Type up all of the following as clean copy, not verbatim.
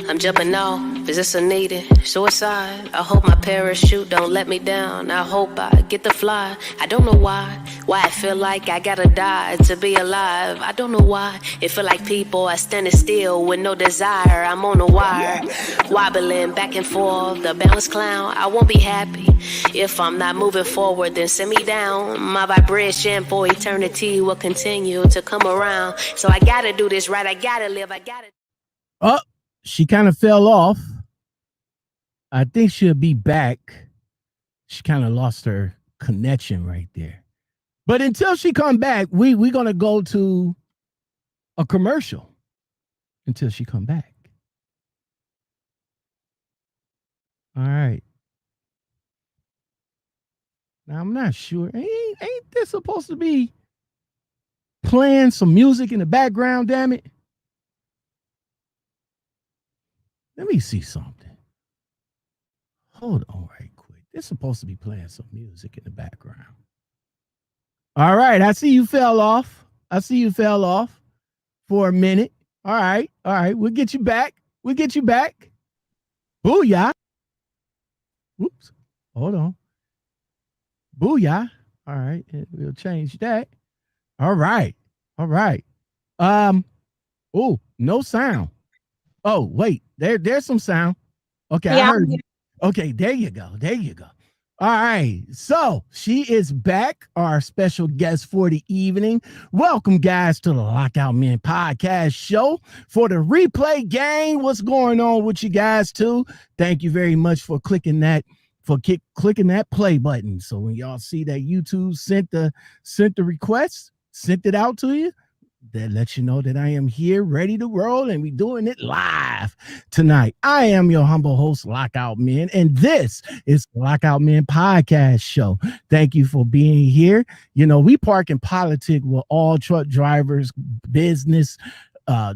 I'm jumping off, is this a needed suicide? I hope my parachute don't let me down. I hope I get to fly. I don't know why I feel like I gotta die to be alive. I don't know why it feel like people are standing still with no desire. I'm on a wire, wobbling back and forth, the balance clown. I won't be happy if I'm not moving forward, then send me down. My vibration for eternity will continue to come around. So I gotta do this right, I gotta live, I gotta. Oh, she kind of fell off. I think she'll be back. She kind of lost her connection right there. But until she come back, we're going to go to a commercial until she come back. All right. Now, I'm not sure. Ain't this supposed to be playing some music in the background, damn it? Let me see something. Hold on right quick. They're supposed to be playing some music in the background. All right. I see you fell off. For a minute. All right. We'll get you back. Booyah. Whoops. Hold on. Booyah. All right. We'll change that. All right. Oh, no sound. Oh, wait, there's some sound. Okay, yeah, I heard you. Okay, there you go. All right, so she is back, our special guest for the evening. Welcome, guys, to the Lockoutmen Podcast Show. For the replay gang, what's going on with you guys, too? Thank you very much for clicking that play button. So when y'all see that YouTube sent the request, sent it out to you, that lets you know that I am here ready to roll, and we doing it live tonight. I am your humble host, Lockout Men, and this is Lockoutmen Podcast Show. Thank you for being here. You know, we park and politic with all truck drivers, business,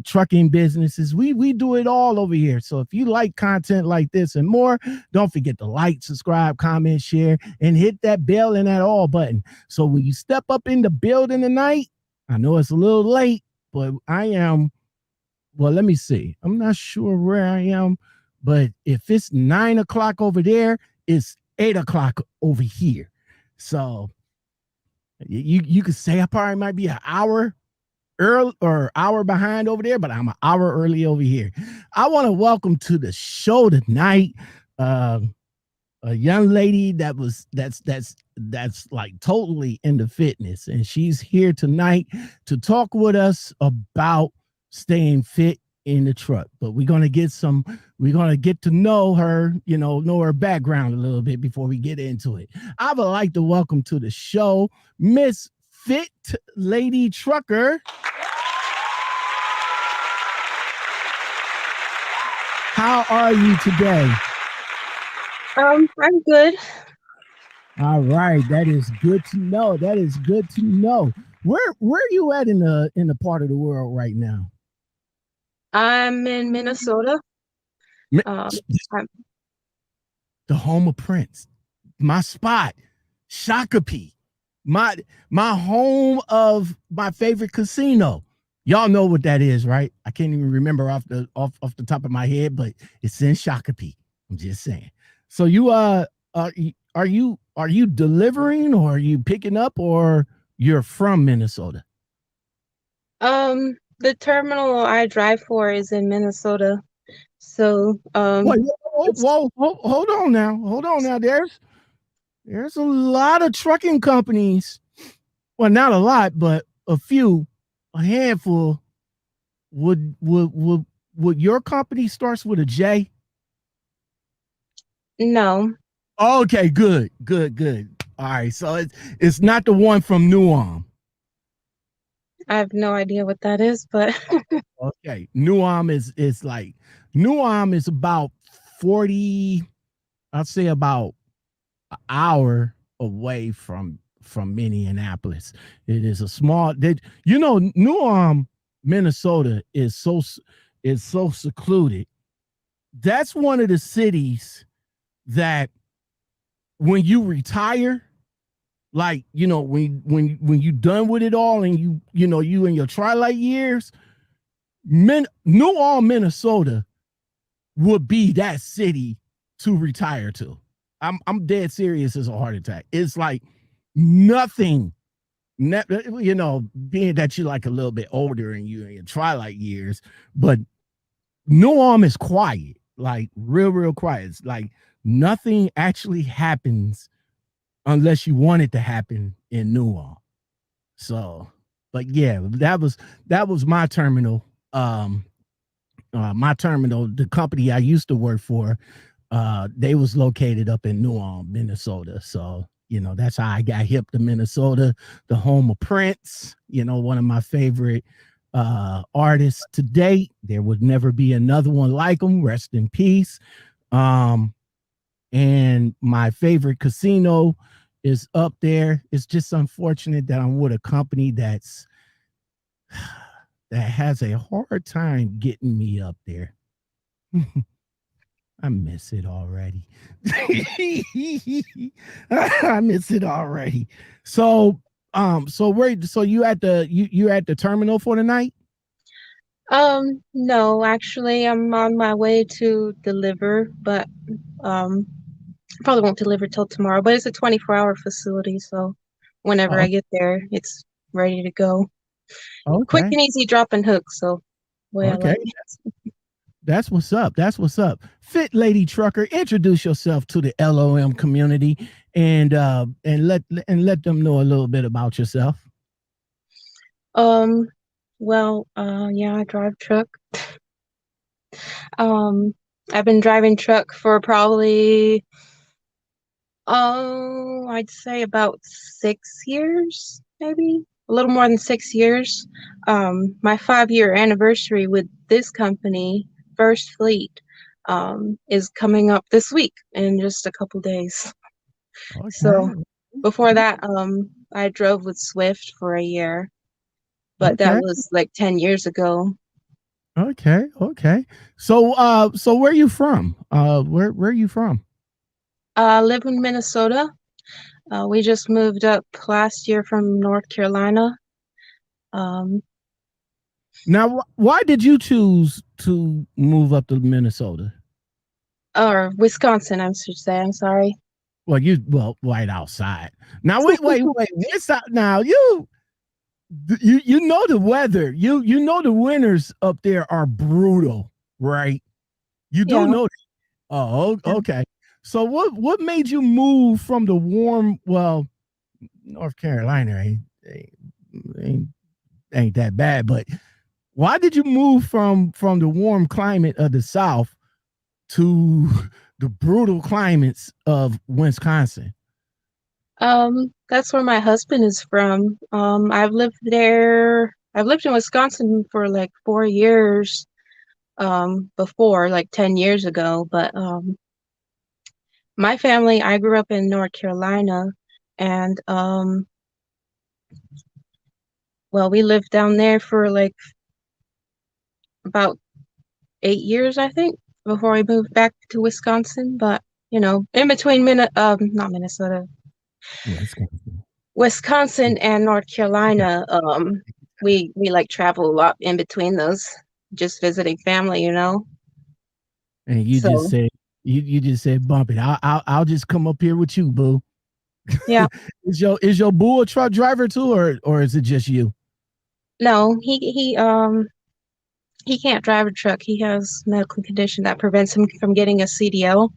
trucking businesses. We do it all over here. So if you like content like this and more, don't forget to like, subscribe, comment, share, and hit that bell and that all button. So when you step up in the building tonight, I know it's a little late, but well, let me see. I'm not sure where I am, but if it's 9 o'clock over there, it's 8 o'clock over here. So you could say I probably might be an hour early or hour behind over there, but I'm an hour early over here. I want to welcome to the show tonight a young lady that's like totally into fitness, and she's here tonight to talk with us about staying fit in the truck. But we're gonna get to know her, know her background a little bit before we get into it. I would like to welcome to the show Miss Fit Lady Trucker. How are you today? I'm good. All right, that is good to know. Where are you at in the part of the world right now? I'm in Minnesota. The home of Prince, my spot, Shakopee, my home of my favorite casino. Y'all know what that is, right? I can't even remember off the top of my head, but it's in Shakopee. I'm just saying. So you are you delivering, or are you picking up, or you're from Minnesota? The terminal I drive for is in Minnesota. So whoa, hold on now. There's a lot of trucking companies. Well, not a lot, but a handful. Would your company starts with a J? No. Okay, good. All right, so it's not the one from New Ulm. I have no idea what that is, but okay. New Ulm is about 40, I'd say about an hour away from Minneapolis. It is a small, New Ulm, Minnesota is so secluded. That's one of the cities that when you retire, like, when you done with it all, and you in your twilight years, New Ulm, Minnesota would be that city to retire to. I'm dead serious as a heart attack. It's like nothing. You know, being that you're like a little bit older and you're in your twilight years, but New Ulm is quiet, like real quiet. It's like nothing actually happens unless you want it to happen in New Ulm. So, but yeah, that was my terminal. The company I used to work for, they was located up in New Ulm, Minnesota. So, you know, that's how I got hip to Minnesota, the home of Prince, you know, one of my favorite artists to date. There would never be another one like him. Rest in peace. And my favorite casino is up there. It's just unfortunate that I'm with a company that has a hard time getting me up there. I miss it already. I miss it already. So you at the terminal for the night? No, actually, I'm on my way to deliver, but probably won't deliver till tomorrow. But it's a 24-hour facility, so whenever Oh, I get there, it's ready to go. Quick okay. and easy drop and hook. So, way I Okay. like it. That's what's up. That's what's up. Fit Lady Trucker, introduce yourself to the LOM community and let them know a little bit about yourself. Well, yeah, I drive truck. I've been driving truck for probably, I'd say about 6 years, maybe a little more than 6 years. My 5-year anniversary with this company, First Fleet, is coming up this week in just a couple days. So Okay. before that, I drove with Swift for a year, but that Okay. was like 10 years ago. Okay. So where are you from? Where are you from? I live in Minnesota. We just moved up last year from North Carolina. Um, Now, why did you choose to move up to Minnesota? or Wisconsin, I should say. I'm sorry. Well, right outside. Now, wait. What's up now? You know the weather. You know the winters up there are brutal, right? You do Yeah. know that. Oh, okay. So what made you move from the warm? Well, North Carolina ain't that bad, but why did you move from the warm climate of the South to the brutal climates of Wisconsin? That's where my husband is from. I've lived there. I've lived in Wisconsin for like 4 years, before, like 10 years ago. But my family, I grew up in North Carolina, and well, we lived down there for like about 8 years, I think, before we moved back to Wisconsin. But you know, in between not Minnesota, Wisconsin. Wisconsin and North Carolina, we like travel a lot in between those, just visiting family, you know. And you just So said you just said bump it. I'll just come up here with you, boo. yeah, Is your boo a truck driver too, or is it just you? no, he can't drive a truck. He has medical condition that prevents him from getting a CDL.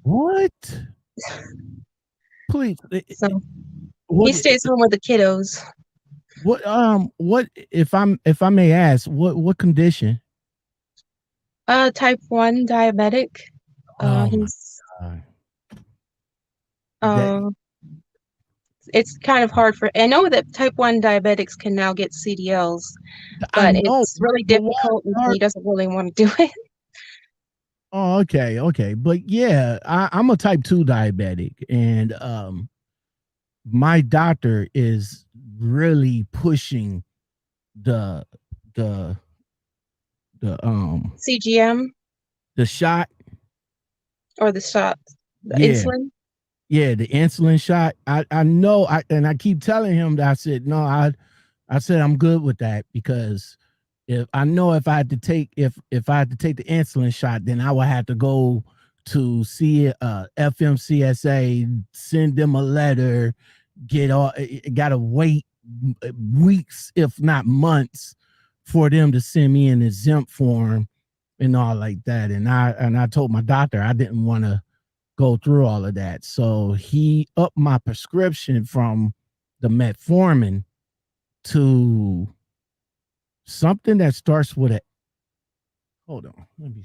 What? Please. So he What stays home with the kiddos. what if I may ask, what condition? Type 1 diabetic. Oh my He's god. That um it's kind of hard for, I know that type 1 diabetics can now get CDLs, I but know, it's really but why difficult and are he doesn't really want to do it. oh okay. But yeah, I'm a type 2 diabetic, and my doctor is really pushing the the the CGM the shot. or the shot, the Yeah, insulin. yeah, the insulin shot. I know, I keep telling him that I said no, I said I'm good with that because if I know if I had to take if I had to take the insulin shot, then I would have to go to see FMCSA, send them a letter, get all gotta wait weeks, if not months, for them to send me an exempt form and all like that. And I told my doctor I didn't want to go through all of that. So he upped my prescription from the metformin to something that starts with a hold on. Let me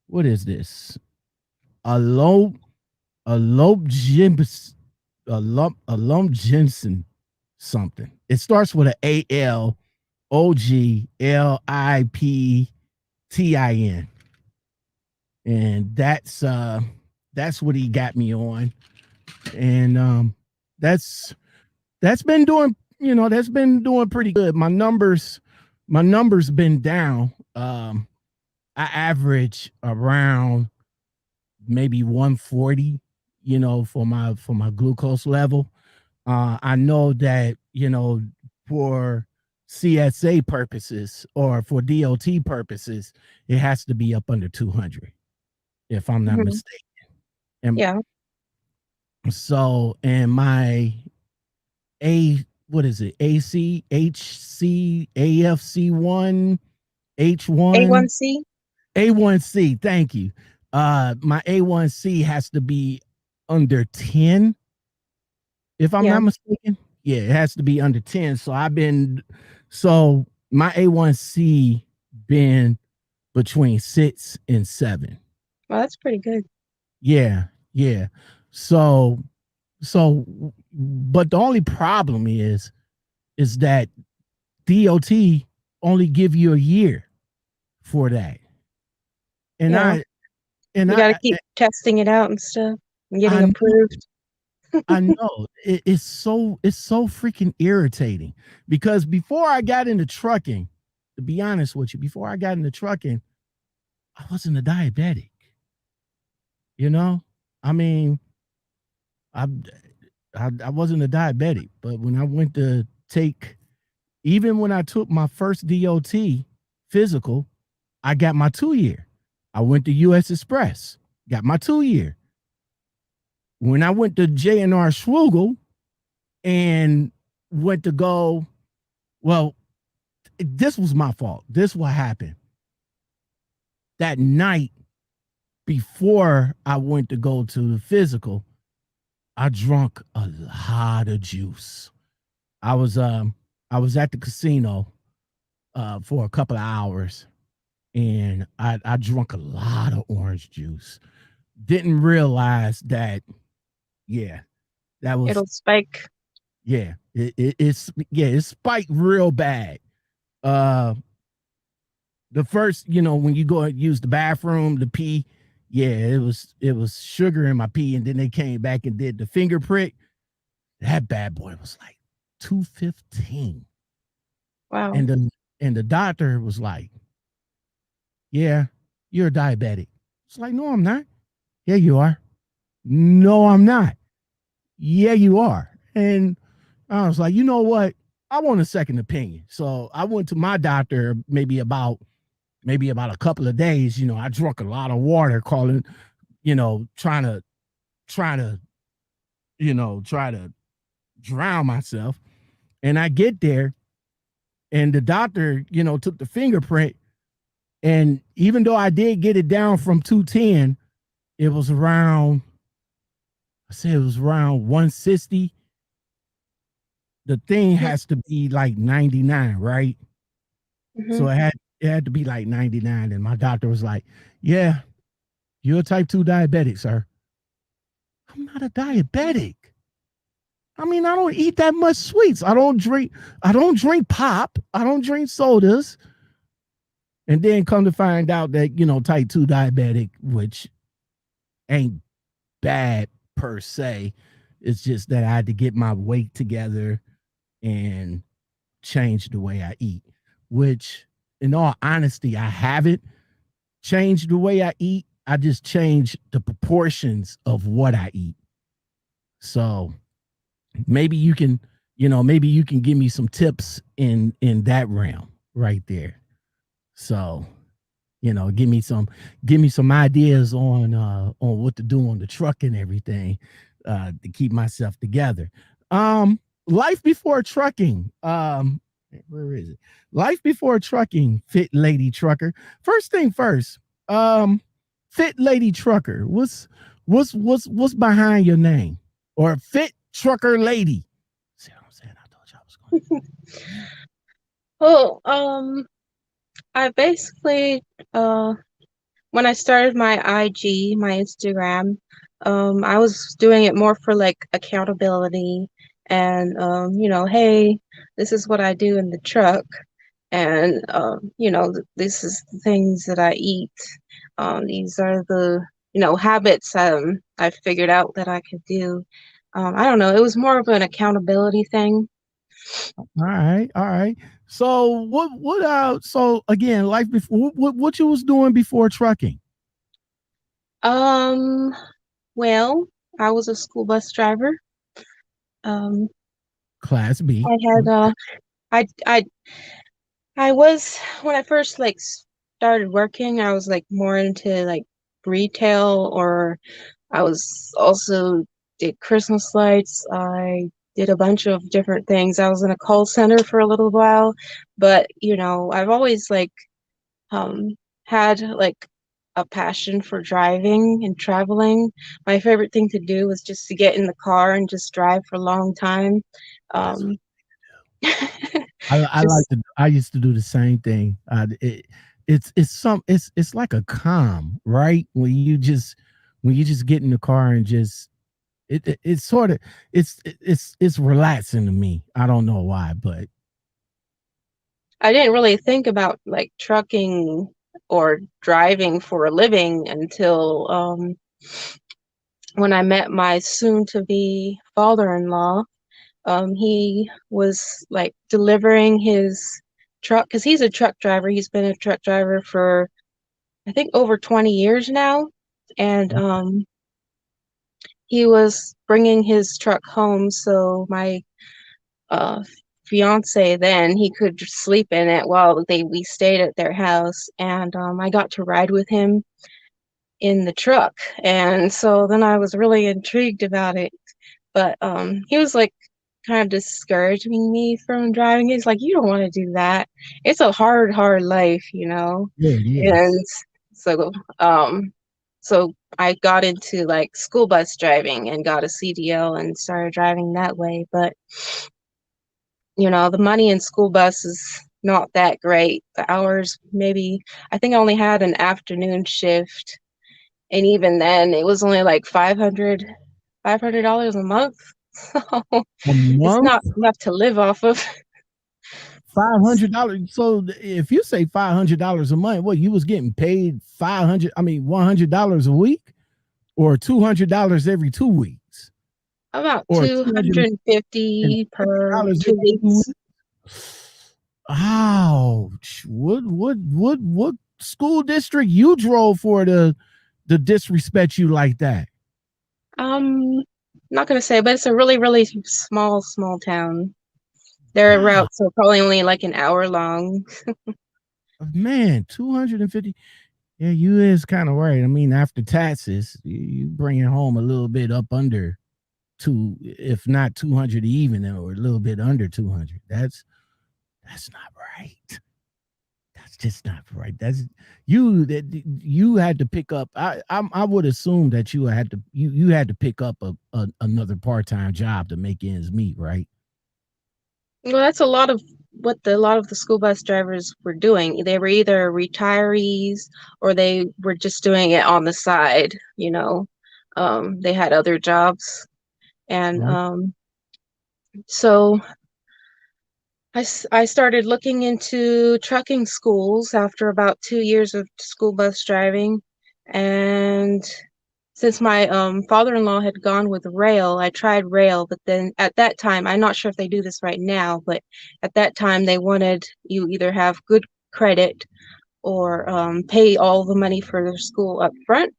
what is this? A low a lump Jims a lump Jensen something. It starts with a ALOGLIPTIN. And that's what he got me on. And that's been doing, that's been doing pretty good. My numbers been down. I average around maybe 140, for my glucose level. I know that, for CSA purposes or for DOT purposes, it has to be up under 200, if I'm not mistaken. And yeah. so, and my what is it? AC, HC, AFC1, H1, A1C. A1C. Thank you. My A1C has to be under 10, if I'm not mistaken. Yeah, it has to be under 10. So my A1C been between 6 and 7. Well, that's pretty good. Yeah. So, but the only problem is that DOT only give you a year for that. And you got to keep testing it out and stuff and getting approved. I know it's so freaking irritating, because before I got into trucking, to be honest with you, I wasn't a diabetic. I mean, I wasn't a diabetic, but when I went to even when I took my first DOT physical, I got my 2-year. I went to US Express, got my 2-year. When I went to J&R Schwugel and went to go, well, this was my fault. This is what happened. That night before I went to go to the physical, I drank a lot of juice. I was at the casino for a couple of hours, and I drank a lot of orange juice. Didn't realize that, that was, it'll spike. Yeah, it spiked real bad. The first, when you go and use the bathroom to pee, it was sugar in my pee, and then they came back and did the finger prick. That bad boy was like 215. Wow. And the doctor was like, "Yeah, you're a diabetic." It's like, "No, I'm not." "Yeah, you are." "No, I'm not." "Yeah, you are." And I was like, "You know what? I want a second opinion." So I went to my doctor maybe about a couple of days. I drank a lot of water, trying to drown myself. And I get there, and the doctor, took the fingerprint. And even though I did get it down from 210, it was around 160. The thing has to be like 99, right? So it had to be like 99. And my doctor was like, "Yeah, you're a type 2 diabetic, sir." I'm not a diabetic. I mean, I don't eat that much sweets. I don't drink pop. I don't drink sodas. And then come to find out that, type 2 diabetic, which ain't bad per se. It's just that I had to get my weight together and change the way I eat, which, in all honesty, I haven't changed the way I eat. I just change the proportions of what I eat. So maybe you can, maybe you can give me some tips in that realm right there. So, give me some ideas on what to do on the truck and everything to keep myself together. Life before trucking. Where is it? Life before trucking, fit lady trucker. First thing first, fit lady trucker. What's behind your name? Or fit trucker lady? See what I'm saying? I told you I was going to. Well, I basically, when I started my IG, my Instagram, I was doing it more for like accountability and, hey, this is what I do in the truck. And, this is the things that I eat. These are the, habits I figured out that I could do. I don't know. It was more of an accountability thing. All right, all right. So so again, life before what you was doing before trucking? Um, well, I was a school bus driver. Um, Class B. I had I was when I first like started working, I was like more into like retail, or I was also did Christmas lights. I did a bunch of different things. I was in a call center for a little while, but I've always like um had like a passion for driving and traveling. My favorite thing to do was just to get in the car and just drive for a long time. That's Um I like just to. I used to do the same thing. It's like a calm, right? When you just get in the car and just it's sort of it's relaxing to me. I don't know why, but I didn't really think about like trucking or driving for a living until when I met my soon to be father-in-law. He was like delivering his truck because he's a truck driver. He's been a truck driver for I think over 20 years now. And he was bringing his truck home so my uh, fiance then he could sleep in it while we stayed at their house. And I got to ride with him in the truck. And so then I was really intrigued about it. But he was like kind of discouraging me from driving. He's like, you don't want to do that. It's a hard life. yeah, it is. And so so I got into like school bus driving and got a CDL and started driving that way. But the money in school bus is not that great. The hours, maybe, I think I only had an afternoon shift. And even then, it was only like $500 a month. So A it's month, not enough to live off of. $500. So if you say $500 a month, what you was getting paid 500? I mean, $100 a week, or $200 every 2 weeks, About or 250 per $250 two every 2 weeks. weeks. Ouch! What school district you drove for to disrespect you like that? I'm not gonna say, but it's a really, really small town. Their Wow, routes are probably only like an hour long. man, 250. Yeah, you is kind of right. I mean, after taxes, you bring it home a little bit up under two, if not 200 even, or a little bit under 200. That's not right. That's just not right. That's you had to pick up. I would assume that you had to pick up another part-time job to make ends meet, right? Well, that's a lot of what a lot of the school bus drivers were doing. They were either retirees or they were just doing it on the side. They had other jobs. And Right. so I started looking into trucking schools after about 2 years of school bus driving. And since my father-in-law had gone with rail, I tried rail. But then at that time, I'm not sure if they do this right now, but at that time they wanted you either have good credit or pay all the money for their school up front.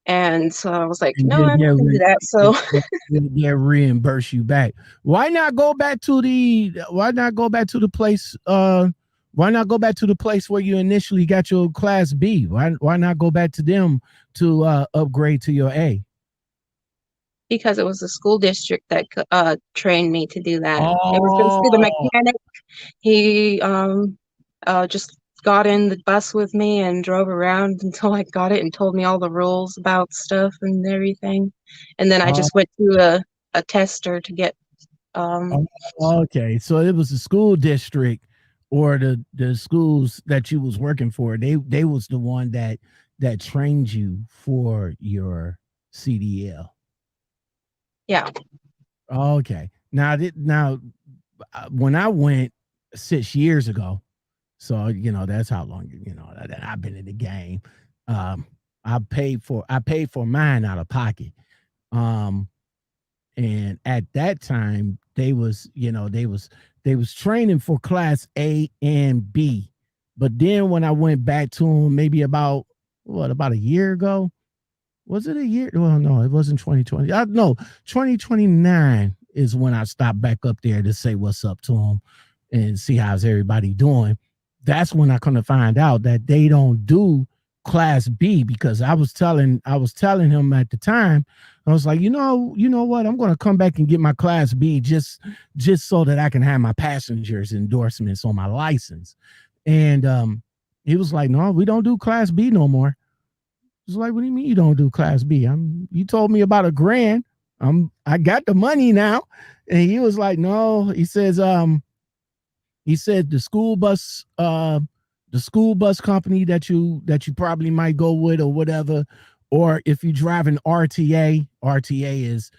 And so I was like, And no, then I'm not gonna do that. So they'll reimburse you back. Why not go back to the place why not go back to the place where you initially got your Class B? Why not go back to them to upgrade to your A? because it was the school district that trained me to do that. It was basically the Oh, mechanic. He just got in the bus with me and drove around until I got it and told me all the rules about stuff and everything. And then I oh, just went to a tester to get um okay. So it was the school district or the schools that you was working for. They was the one that trained you for your CDL. yeah. Okay. Now when I went 6 years ago, so that's how long that I've been in the game. Um, I paid for mine out of pocket. Um, and at that time they was training for Class A and B. But then when I went back to them, maybe about a year ago, was it a year? Well, no, it wasn't 2020. No, 2029 is when I stopped back up there to say what's up to them and see how's everybody doing. That's when I come to find out that they don't do Class B, because I was telling him at the time, I was like, you know what? I'm going to come back and get my Class B just so that I can have my passengers endorsements on my license. And he was like, no, we don't do Class B no more. It's like, what do you mean you don't do Class B? You told me about $1,000. I got the money now. And he was like, no. He said the school bus company that you probably might go with or whatever, or if you drive an RTA is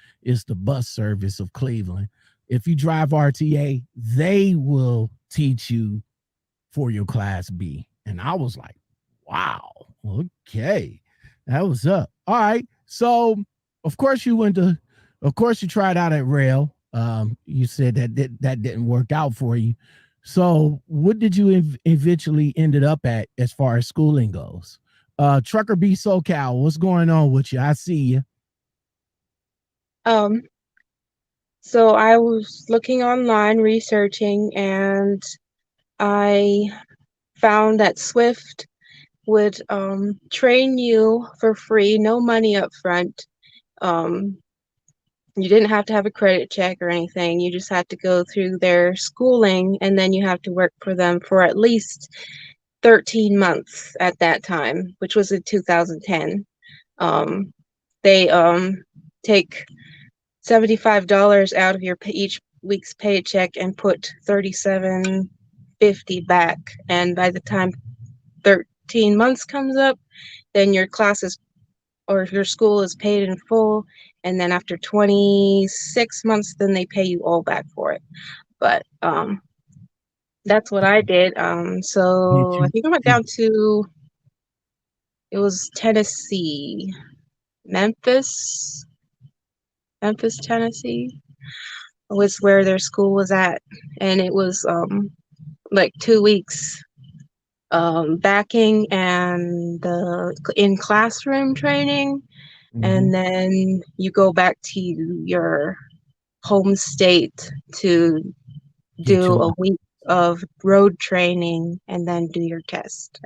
the bus service of Cleveland. If you drive RTA, they will teach you for your Class B. And I was like, wow, okay. That was up. All right. So of course you tried out at Rail. You said that didn't work out for you. So what did you eventually ended up at as far as schooling goes? Trucker B SoCal, what's going on with you? I see you. Um so I was looking online researching, and I found that Swift would train you for free, no money up front. You didn't have to have a credit check or anything. You just had to go through their schooling, and then you have to work for them for at least 13 months at that time, which was in 2010. They take $75 out of your each week's paycheck and put $37.50 back. And by the time 13 months comes up, then your classes or your school is paid in full, and then after 26 months, then they pay you all back for it. But that's what I did. Did So I you think I went did, down to, it was Tennessee, Memphis, Tennessee was where their school was at, and it was like 2 weeks backing and in classroom training, mhm. and then you go back to your home state to Get do your a week of road training and then do your test.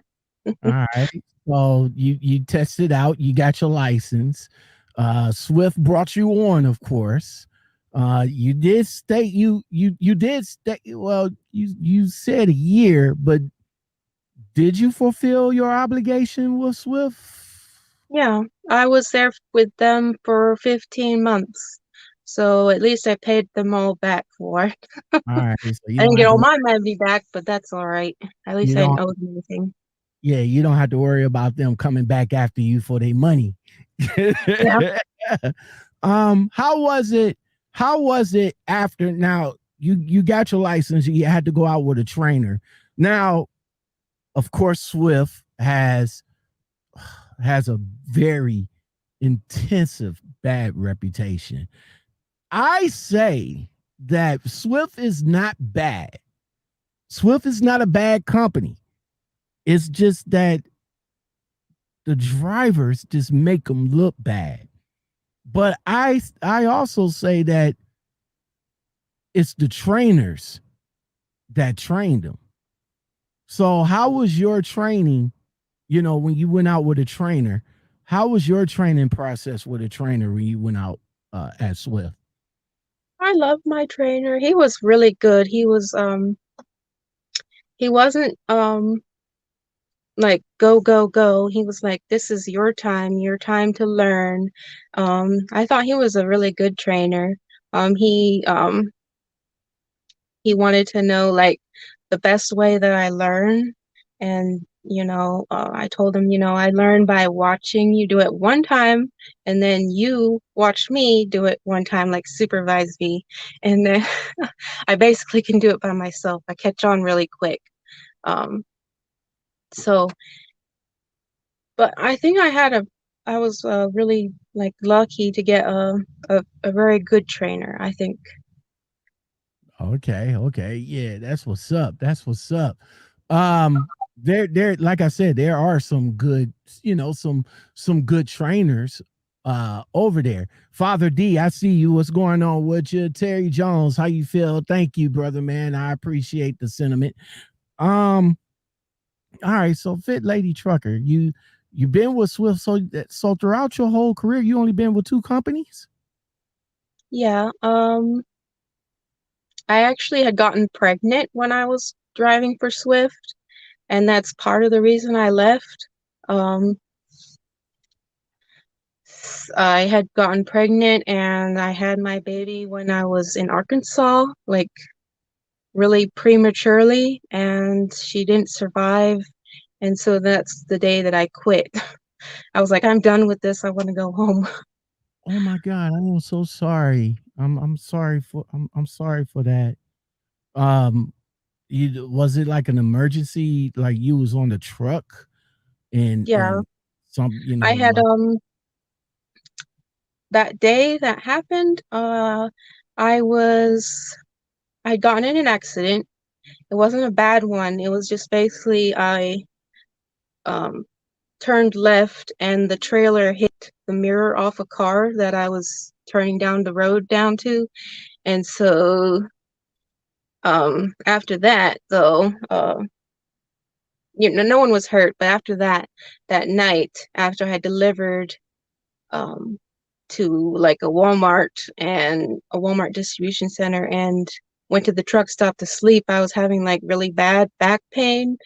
All right. So you tested out, you got your license. Swift brought you on, of course. You did state you did state, well, you said a year, but did you fulfill your obligation with Swift? Yeah, I was there with them for 15 months. So at least I paid them all back for it. All right. So you I didn't don't get have all to my money back, but that's all right. At you least I don't didn't owe them anything. yeah, you don't have to worry about them coming back after you for their money. Yeah. How was it? How was it after now you got your license, you had to go out with a trainer. Now, of course, Swift has a very intensive bad reputation. I say that Swift is not bad. Swift is not a bad company. It's just that the drivers just make them look bad. But I also say that it's the trainers that trained them. So how was your training, when you went out with a trainer? How was your training process with a trainer when you went out at Swift? I love my trainer. He was really good. He wasn't like go go go. He was like, this is your time to learn. I thought he was a really good trainer. He wanted to know like the best way that I learn. And, I told him, I learn by watching you do it one time, and then you watch me do it one time, like supervise me. And then I basically can do it by myself. I catch on really quick. Um, so, but I think I was really like lucky to get a very good trainer, I think. Okay. Yeah, that's what's up. That's what's up. There, like I said, there are some good, some good trainers over there. Father D, I see you. What's going on with you? Terry Jones, how you feel? Thank you, brother, man. I appreciate the sentiment. Um, all right, so Fit Lady Trucker, you been with Swift so throughout your whole career, you only been with two companies? Yeah. I actually had gotten pregnant when I was driving for Swift, and that's part of the reason I left. Um, I had gotten pregnant and I had my baby when I was in Arkansas, like really prematurely, and she didn't survive. And so that's the day that I quit. I was like, I'm done with this. I want to go home. Oh my God, I am so sorry. I'm sorry for that. Um, was it like an emergency? Like you was on the truck Yeah, and some, I had like that day that happened, I was I'd gotten in an accident. It wasn't a bad one. It was just basically I um turned left and the trailer hit the mirror off a car that I was turning down the road down to. And so after that though, no one was hurt, but after that night, after I delivered um to like a Walmart distribution center and went to the truck stop to sleep, I was having like really bad back pain.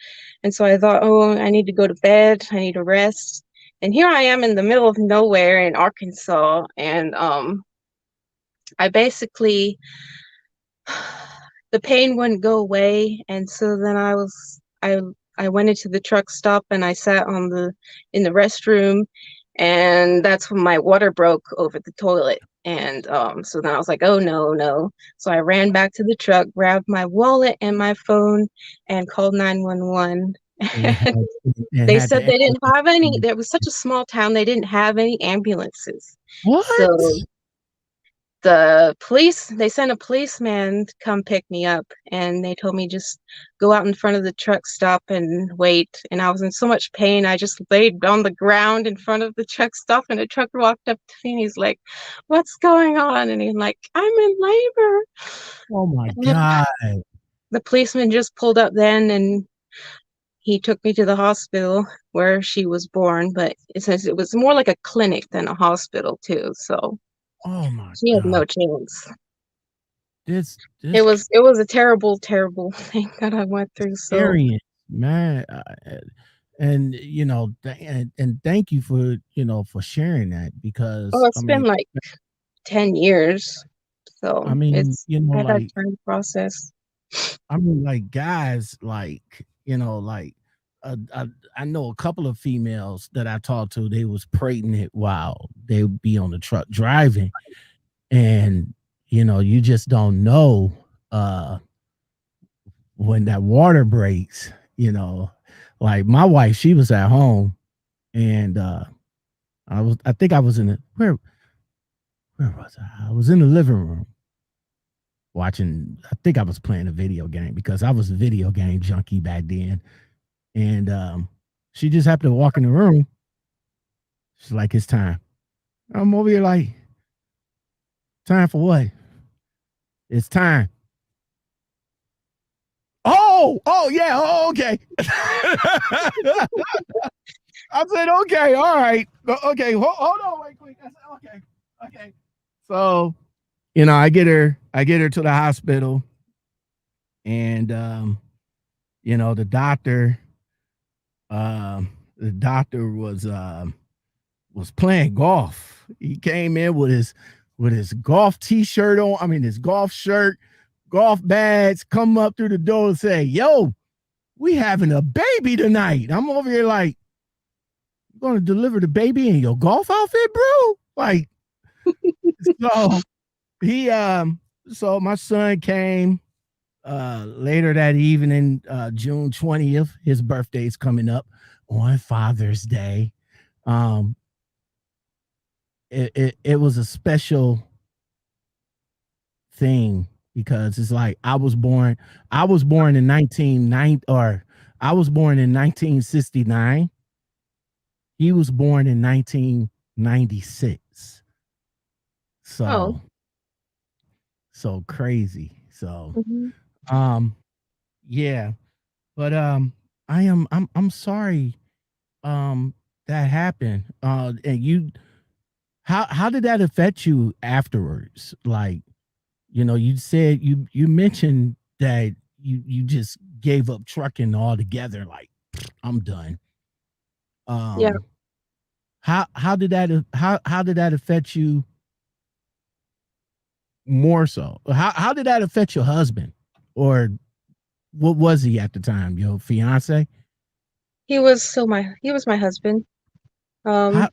And so I thought, oh, I need to go to bed. I need to rest. And here I am in the middle of nowhere in Arkansas. And I basically, the pain wouldn't go away. And so then I went into the truck stop and I sat in the restroom, and that's when my water broke over the toilet. And so then I was like, oh no, no. So I ran back to the truck, grabbed my wallet and my phone, and called 911. and had, and They had said the they didn't have any, ambulance. there was such a small town, they didn't have any ambulances. What? So they sent a policeman to come pick me up, and they told me just go out in front of the truck stop and wait. And I was in so much pain, I just laid on the ground in front of the truck stop, and a trucker walked up to me and he's like, what's going on? And he's like, I'm in labor. Oh my And then God. the policeman just pulled up then, and he took me to the hospital where she was born, but it says it was more like a clinic than a hospital too, so Oh my she had God. no chance. This It was a terrible, terrible thing that I went through. So, experience, man. And and thank you for for sharing that oh, because it's been like 10 years. I So mean, I've had time to process. like guys, like I know a couple of females that I talked to. They was pregnant while they would be on the truck driving, and you just don't know when that water breaks. Like my wife, she was at home, and I think I was in the where was I? I was in the living room watching. I think I was playing a video game because I was a video game junkie back then. and she just happened to walk in the room. She's like, "It's time." I'm over here like, "Time for what?" "It's time." Oh yeah, okay. I said, "Okay, all right, okay, hold on, wait, quick." I said, okay. So, I get her to the hospital, and the the doctor was playing golf. He came in with his golf t-shirt on. I mean, his golf shirt, golf bags. Come up through the door and say, "Yo, we having a baby tonight." I'm over here like, "You gonna deliver the baby in your golf outfit, bro?" Like, so he so my son came later that evening, June 20th. His birthday's coming up on Father's Day. Um, it was a special thing because it's like I was born in 1990, or I was born in 1969. He was born in 1996. Oh. So crazy. So Mhm. um yeah, but I'm sorry that happened. And how did that affect you afterwards? Like, you said you mentioned that you just gave up trucking altogether. Like, I'm done. Yeah. How did that affect you more so? How did that affect your husband, or what was he at the time? Your fiance? He was my husband. How Um,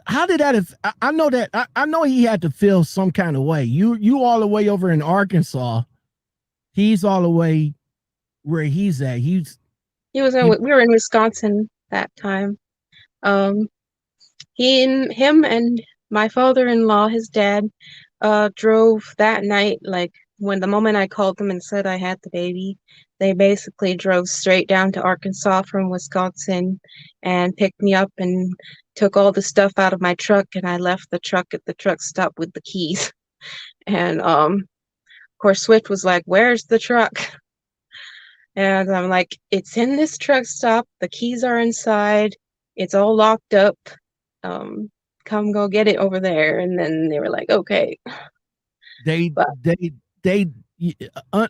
how did that? I know that I know he had to feel some kind of way. You all the way over in Arkansas. He's all the way where he's at. we You were in Wisconsin that time. Um, him and my father-in-law, his dad, drove that night. Like when the moment I called them and said I had the baby, they basically drove straight down to Arkansas from Wisconsin and picked me up and took all the stuff out of my truck, and I left the truck at the truck stop with the keys. And of course, Swift was like, "Where's the truck?" And I'm like, "It's in this truck stop. The keys are inside. It's all locked up. Um, come go get it over there." And then they were like, "Okay." they But they they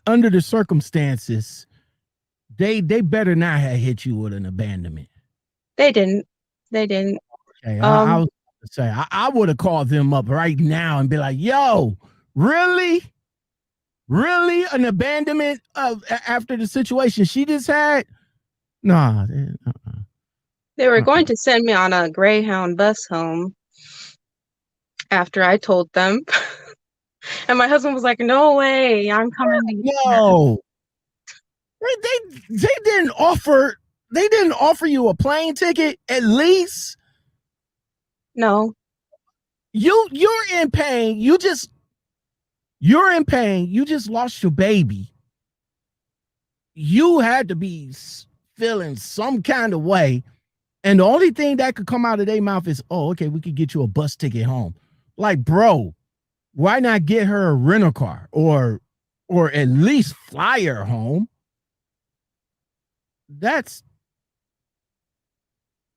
under the circumstances, they better not have hit you with an abandonment. they didn't. They didn't. Okay, I Um, was about to say I would have called them up right now and be like, "Yo, really, really, an abandonment of after the situation she just had? Nah, they were uh-uh. going to send me on a Greyhound bus home after I told them. And my husband was like, "No way, I'm coming to get her." No, they didn't offer you a plane ticket at least. No, You're in pain. You're in pain. You just lost your baby. You had to be feeling some kind of way. And the only thing that could come out of their mouth is, "Oh, okay, we could get you a bus ticket home." Like, bro, why not get her a rental car, or at least fly her home? That's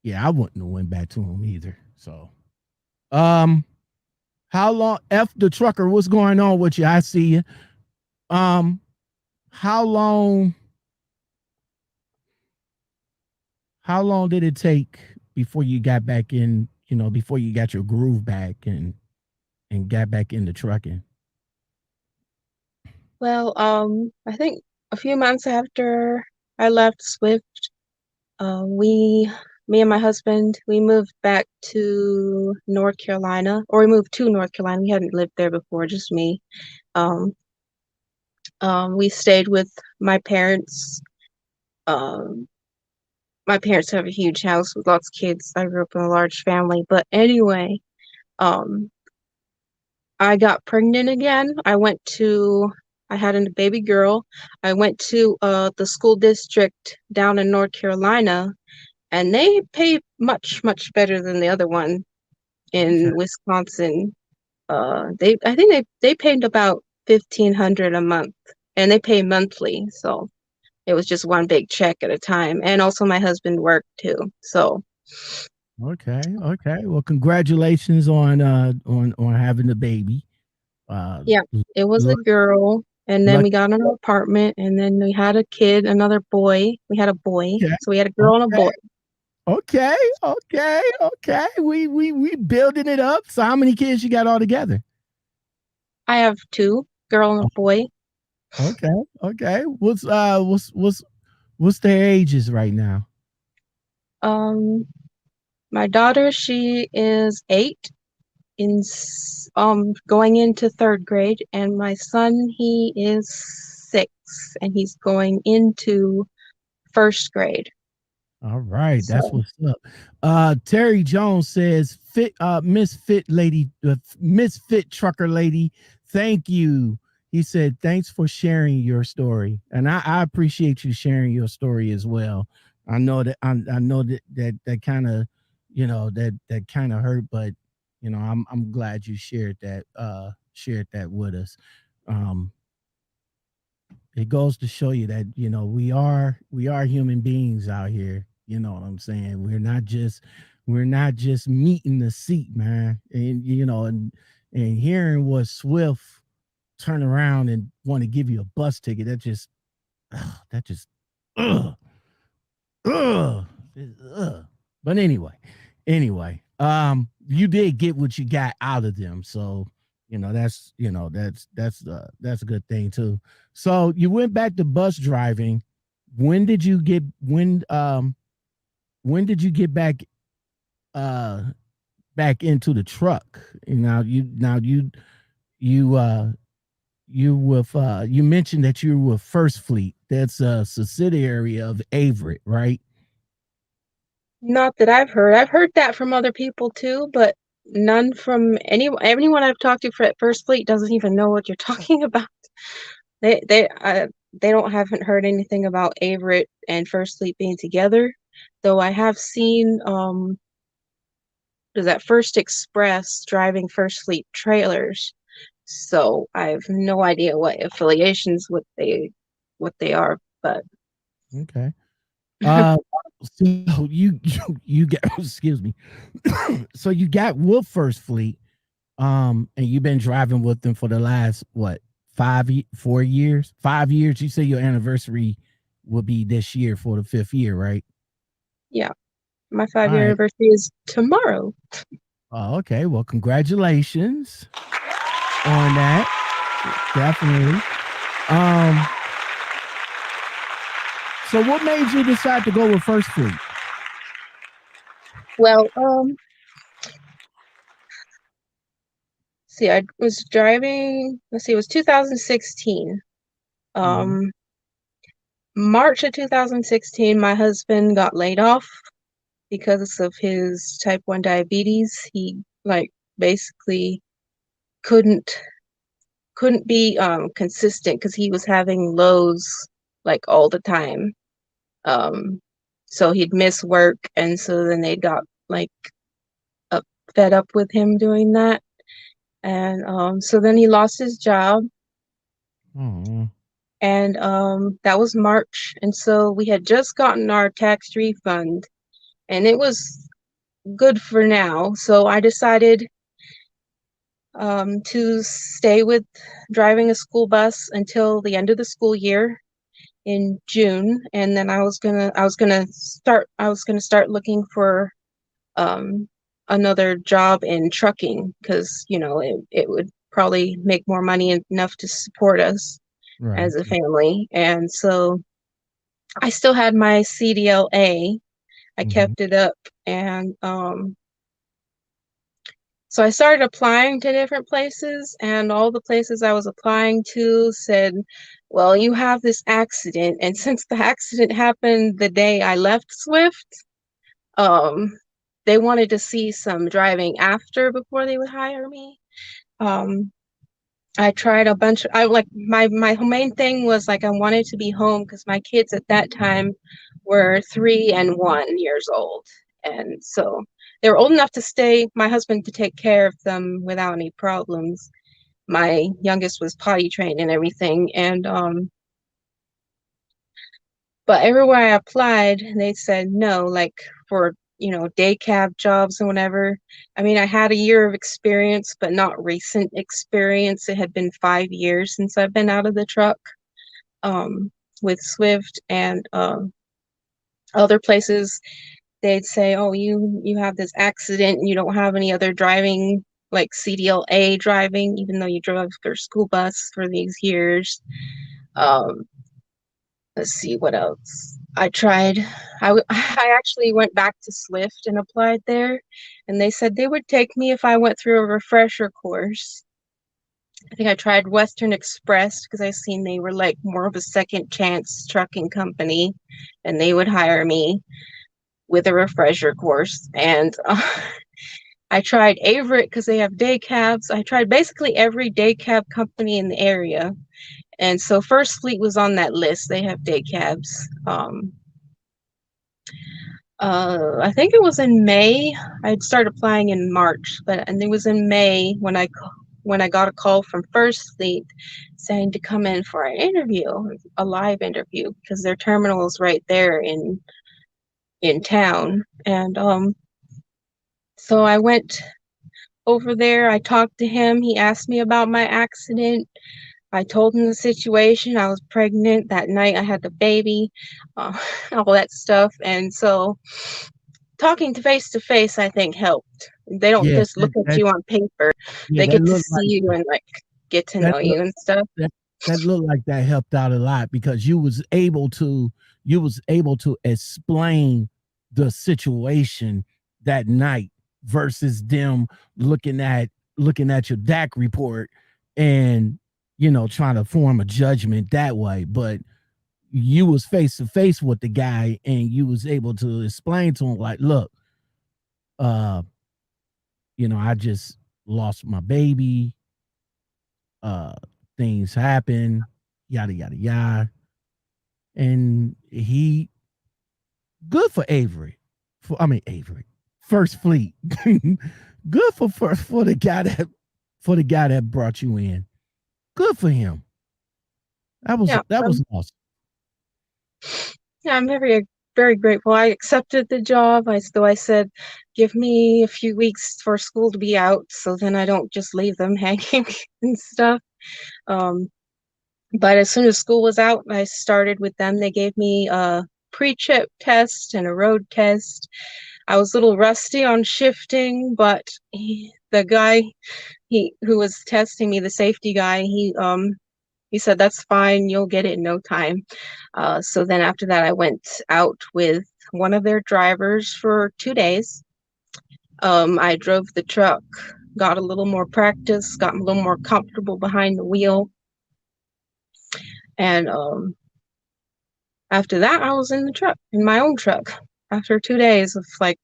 Yeah, I wouldn't have went back to him either. So, um, how long? F the trucker, what's going on with you? I see you. Um, how long? How long did it take before you got back in? Before you got your groove back and got back into trucking? well, I think a few months after I left Swift, we, me and my husband, we moved back to North Carolina, or we moved to North Carolina. We hadn't lived there before, just me. Um, we stayed with my parents. Um, my parents have a huge house with lots of kids. I grew up in a large family, but anyway, um, I got pregnant again. I went to I had a baby girl. I went to the school district down in North Carolina, and they pay much, much better than the other one Okay. in Wisconsin. I think they paid about 1,500 a month, and they pay monthly, so it was just one big check at a time. And also my husband worked too, so Okay. Okay. Well, congratulations on having the baby. Uh, yeah, it was a look, girl. And then luck. we got an apartment, and then we had a kid, another boy. We had a boy, Okay. so we had a girl and a Okay. boy. Okay. Okay. Okay. We building it up. So how many kids you got all together? I have two, girl and a boy. Okay. Okay. What's their ages right now? Um, my daughter, she is 8 going into third grade, and my son, he is 6 and he's going into first grade. All right, that's So what's up. Terry Jones says, "Fit, misfit lady, misfit trucker lady. Thank you." He said, "Thanks for sharing your story, and I appreciate you sharing your story as well. I know that I know that kind of, that kind of hurt, but I'm glad you shared that with us. Um, it goes to show you that we are human beings out here. You know what I'm saying? We're not just meat in the seat, man. And and hearing what Swift turn around and want to give you a bus ticket, that just ugh, ugh, ugh. But anyway, you did get what you got out of them, so that's a good thing too. So you went back to bus driving. When did you get uh back into the truck? You mentioned that you were First Fleet. That's a subsidiary of Averett, right? not that I've heard. I've heard that from other people too, but none from anyone I've talked to for at First Fleet doesn't even know what you're talking about. They don't haven't heard anything about Averett and First Fleet being together, though I have seen was that First Express driving First Fleet trailers. So I have no idea what affiliations what they are, but Okay. Uh, so you got excuse me. So you got Wolf First Fleet, and you've been driving with them for the last what 4 years, 5 years. You say your anniversary will be this year for the 5th year, right? yeah, my All 5-year right. anniversary is tomorrow. Oh, okay. Well, congratulations on that. Definitely. Um, so what made you decide to go with First Fleet? Well, see, I was driving, let's see, it was 2016. Mhm. Um, March of 2016, my husband got laid off because of his type 1 diabetes. He like basically couldn't couldn't be consistent because he was having lows like all the time. Um, so he'd miss work, and so then they got like up, fed up with him doing that. And so then he lost his job, Oh, and that was March. And so we had just gotten our tax refund, and it was good for now. So I decided to stay with driving a school bus until the end of the school year in June, and then I was gonna start looking for um another job in trucking because it would probably make more money enough to support us right. as a family. And so I still had my CDLA. I Mhm. kept it up, and so I started applying to different places, and all the places I was applying to said, well, you have this accident. And since the accident happened the day I left Swift, um, they wanted to see some driving after before they would hire me. Um, I tried a bunch. I like my main thing was like I wanted to be home because my kids at that time were 3 and 1 years old, and so they were old enough to stay. My husband could take care of them without any problems. My youngest was potty trained and everything, and but everywhere I applied, they said no, like for, day cab jobs and whatever. I mean, I had a year of experience, but not recent experience. It had been 5 years since I've been out of the truck, um, with Swift and other places. They'd say, "Oh, you have this accident and you don't have any other driving, like CDLA driving, even though you drove their school bus for these years." Um, let's see what else. I tried. I actually went back to Swift and applied there, and they said they would take me if I went through a refresher course. I think I tried Western Express because I seen they were like more of a second chance trucking company, and they would hire me with a refresher course. And I tried Averitt because they have day cabs. I tried basically every day cab company in the area. And so First Fleet was on that list. They have day cabs. I think it was in May. I'd started applying in March, and it was in May when I got a call from First Fleet saying to come in for an interview, a live interview, because their terminal is right there in town. And so I went over there. I talked to him. He asked me about my accident. I told him the situation. I was pregnant that night. I had the baby, uh, all that stuff. And so talking to face, I think helped. They don't Yeah, just look at you on paper. yeah, They that get to looked see like you and like get to that know look, you and stuff. that that looked like that helped out a lot because you was able to explain the situation that night versus them looking at your DAC report and trying to form a judgment that way. But you was face to face with the guy and you was able to explain to him like, look, uh, I just lost my baby. uh Things happen, yada yada yada. And he good for Avery. Avery. First Fleet. Good for the guy that brought you in. Good for him. That was Yeah, that was awesome. yeah, I'm very, very grateful. I accepted the job. I said, give me a few weeks for school to be out, so then I don't just leave them hanging and stuff. Um, but as soon as school was out, I started with them. They gave me a pre-trip test and a road test. I was a little rusty on shifting, but the guy who was testing me, the safety guy, he said that's fine, you'll get it in no time. So then after that, I went out with one of their drivers for 2 days. I drove the truck, got a little more practice, got a little more comfortable behind the wheel, and after that, I was in the truck, in my own truck. After 2 days of like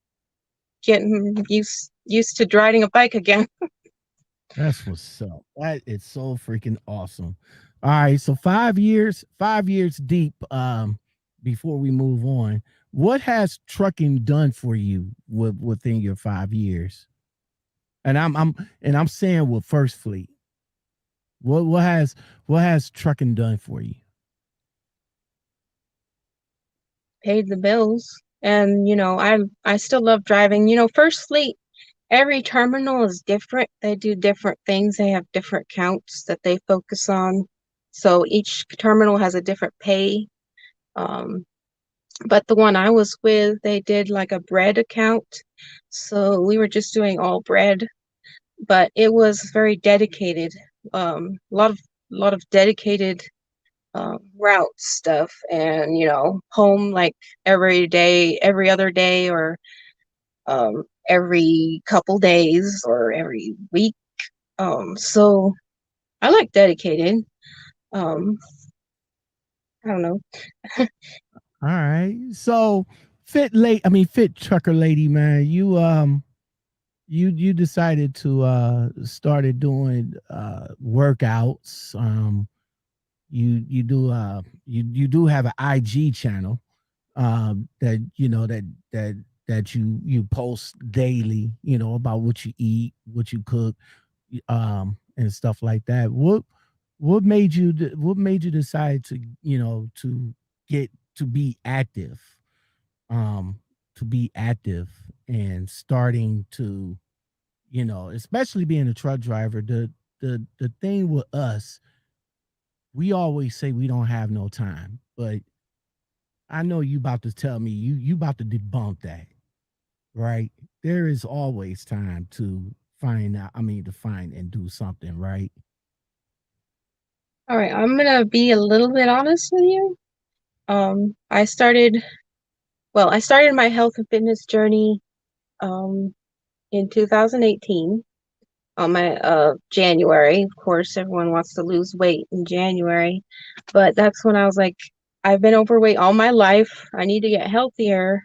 getting used to riding a bike again. That's what's up. That is so freaking awesome. All right, so 5 years deep. Before we move on, what has trucking done for you within your 5 years? And I'm saying with First Fleet, what has trucking done for you? Paid the bills, and I still love driving. First Fleet, every terminal is different. They do different things. They have different counts that they focus on. So each terminal has a different pay. Um, but the one I was with, they did like a bread account. So we were just doing all bread, but it was very dedicated. A lot of dedicated route stuff, and home like every day, every other day, or every couple days or every week. So I like dedicated. Um, I don't know. All right. So fit trucker lady, man. you decided to started doing workouts. You do you do have an IG channel that that you post daily, about what you eat, what you cook, and stuff like that. What made you decide to to get to be active, um to be active and starting to, especially being a truck driver, the thing with us, we always say we don't have no time, but I know you about to tell me you about to debunk that, right? There is always time to find out. I mean, to find and do something, right? All right, I'm gonna be a little bit honest with you. I started, well, I started my health and fitness journey um in 2018 on my January. Of course, everyone wants to lose weight in January, but that's when I was like, I've been overweight all my life. I need to get healthier.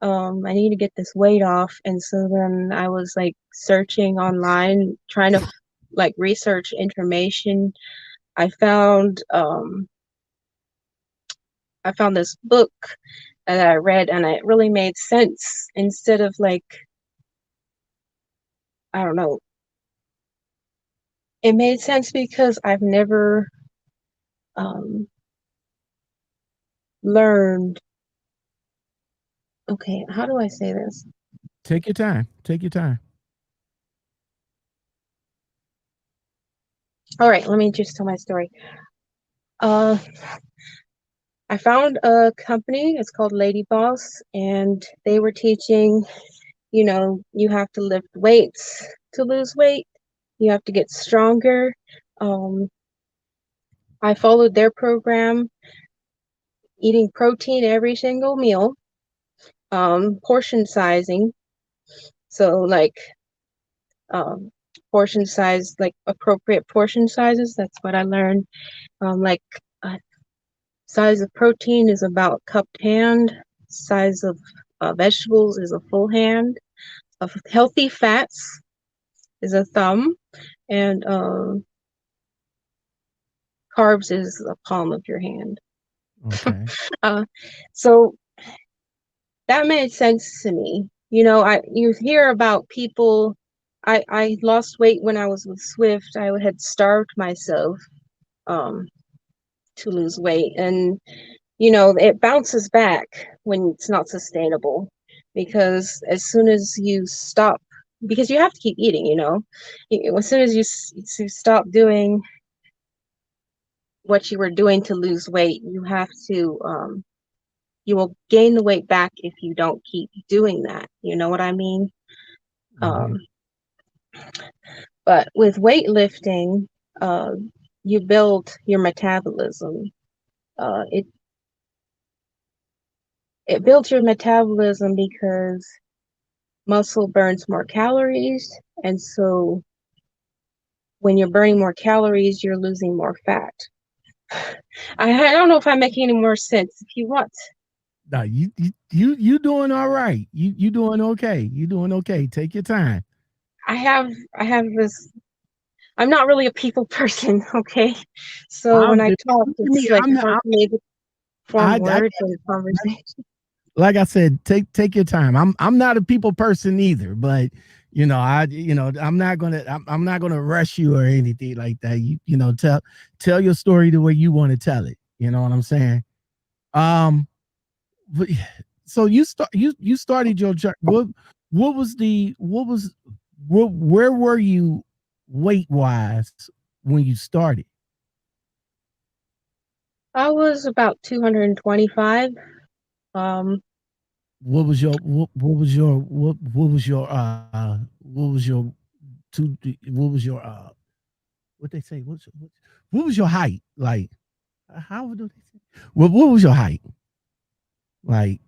I need to get this weight off. And so then I was like searching online, trying to like research information. I found um I found this book that I read and it really made sense instead of like, I don't know, it made sense because I've never um learned, okay, how do I say this? Take your time. Take your time. All right, let me just tell my story. Uh I found a company, it's called Lady Boss, and they were teaching, you have to lift weights to lose weight. You have to get stronger. Um, I followed their program, eating protein every single meal, portion sizing. So like um, portion size, like appropriate portion sizes. That's what I learned. Like size of protein is about cupped hand. Size of vegetables is a full hand. Of healthy fats is a thumb, and carbs is the palm of your hand. Okay. Uh, so that made sense to me. You hear about people. I lost weight when I was with Swift. I had starved myself um, to lose weight, and it bounces back when it's not sustainable because as soon as you stop, because you have to keep eating, as soon as you stop doing what you were doing to lose weight, you have to you will gain the weight back if you don't keep doing that. You know what I mean? Mm-hmm. Um, but with weightlifting, uh, you build your metabolism. It builds your metabolism because muscle burns more calories, and so when you're burning more calories, you're losing more fat. I don't know if I'm making any more sense. If you want, No, you doing all right. You doing okay. You doing okay. Take your time. I have this. I'm not really a people person, okay? So when I'm I talk, I mean, it's like I'm not, hard for me to form I words in conversation. like I said, take your time. I'm not a people person either, but I'm not gonna rush you or anything like that. Tell your story the way you want to tell it. You know what I'm saying? Um, but, so you started your journey. What was the where were you weight wise when you started? I was about 225. Um, What was your what was your what was your two what was your what they say what was your height like, how do they say, what was your height like?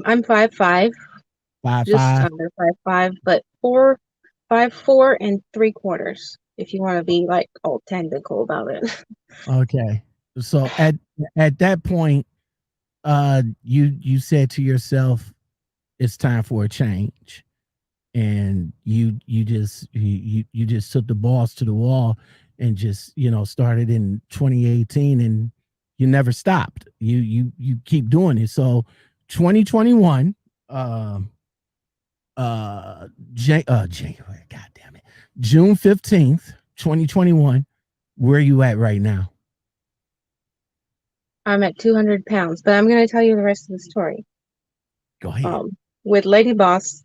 I'm 5'5", just 5'5"? under 5'5", but 5'4" and 3/4. If you want to be like all technical about it. Okay, so at that point, you said to yourself, it's time for a change. and you just took the balls to the wall and just started in 2018, and you never stopped. You keep doing it. So 2021, January, god damn it, June 15th, 2021, where are you at right now? I'm at 200 pounds, but I'm going to tell you the rest of the story. Go ahead. With Lady Boss,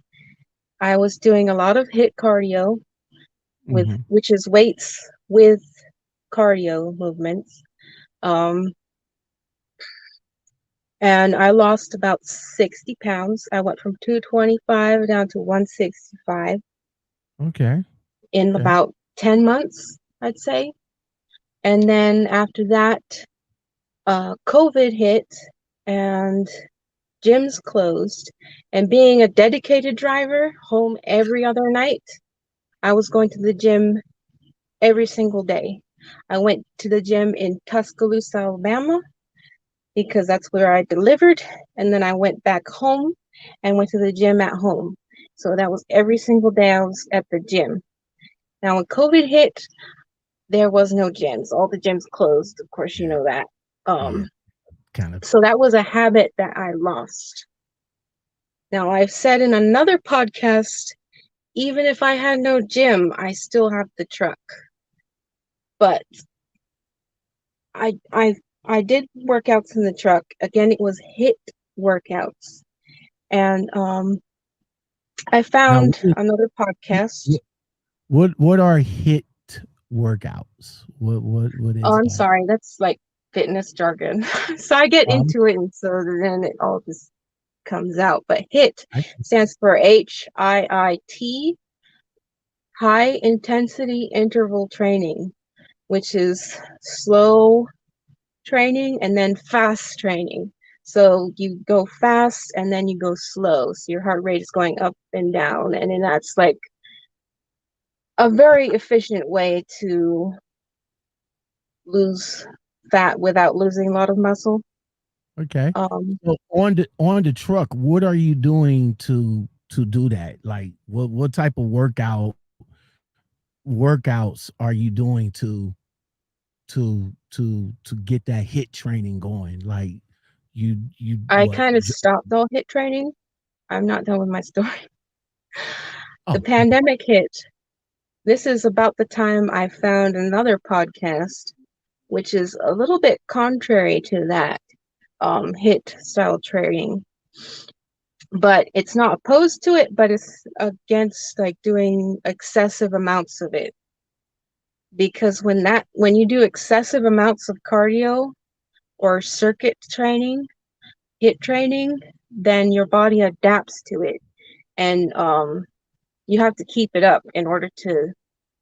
I was doing a lot of HIIT cardio, which is weights with cardio movements. And I lost about 60 pounds. I went from 225 down to 165. Okay. In about 10 months, I'd say. And then after that, COVID hit and gyms closed. And being a dedicated driver, home every other night, I was going to the gym every single day. I went to the gym in Tuscaloosa, Alabama, because that's where I delivered. And then I went back home and went to the gym at home. So that was every single day I was at the gym. Now, when COVID hit, there was no gyms. All the gyms closed. Of course, you know that. So that was a habit that I lost. Now, I've said in another podcast, even if I had no gym, I still have the truck. But I did workouts in the truck. Again, it was HIIT workouts. And I found another podcast. What are HIIT workouts? What is I'm sorry, that's like fitness jargon. So I get into it, and so then it all just comes out. But HIIT stands for HIIT, high intensity interval training, which is slow training and then fast training. So you go fast and then you go slow. So your heart rate is going up and down. And then that's like a very efficient way to lose fat without losing a lot of muscle. Okay. So on the truck, what are you doing to do that? Like what type of workouts are you doing to get that HIIT training going? Like you I kind of stopped all HIIT training. I'm not done with my story. The pandemic hit. This is about the time I found another podcast, which is a little bit contrary to that HIIT style training. But it's not opposed to it, but it's against like doing excessive amounts of it. Because when you do excessive amounts of cardio or circuit training, HIIT training, then your body adapts to it. And you have to keep it up in order to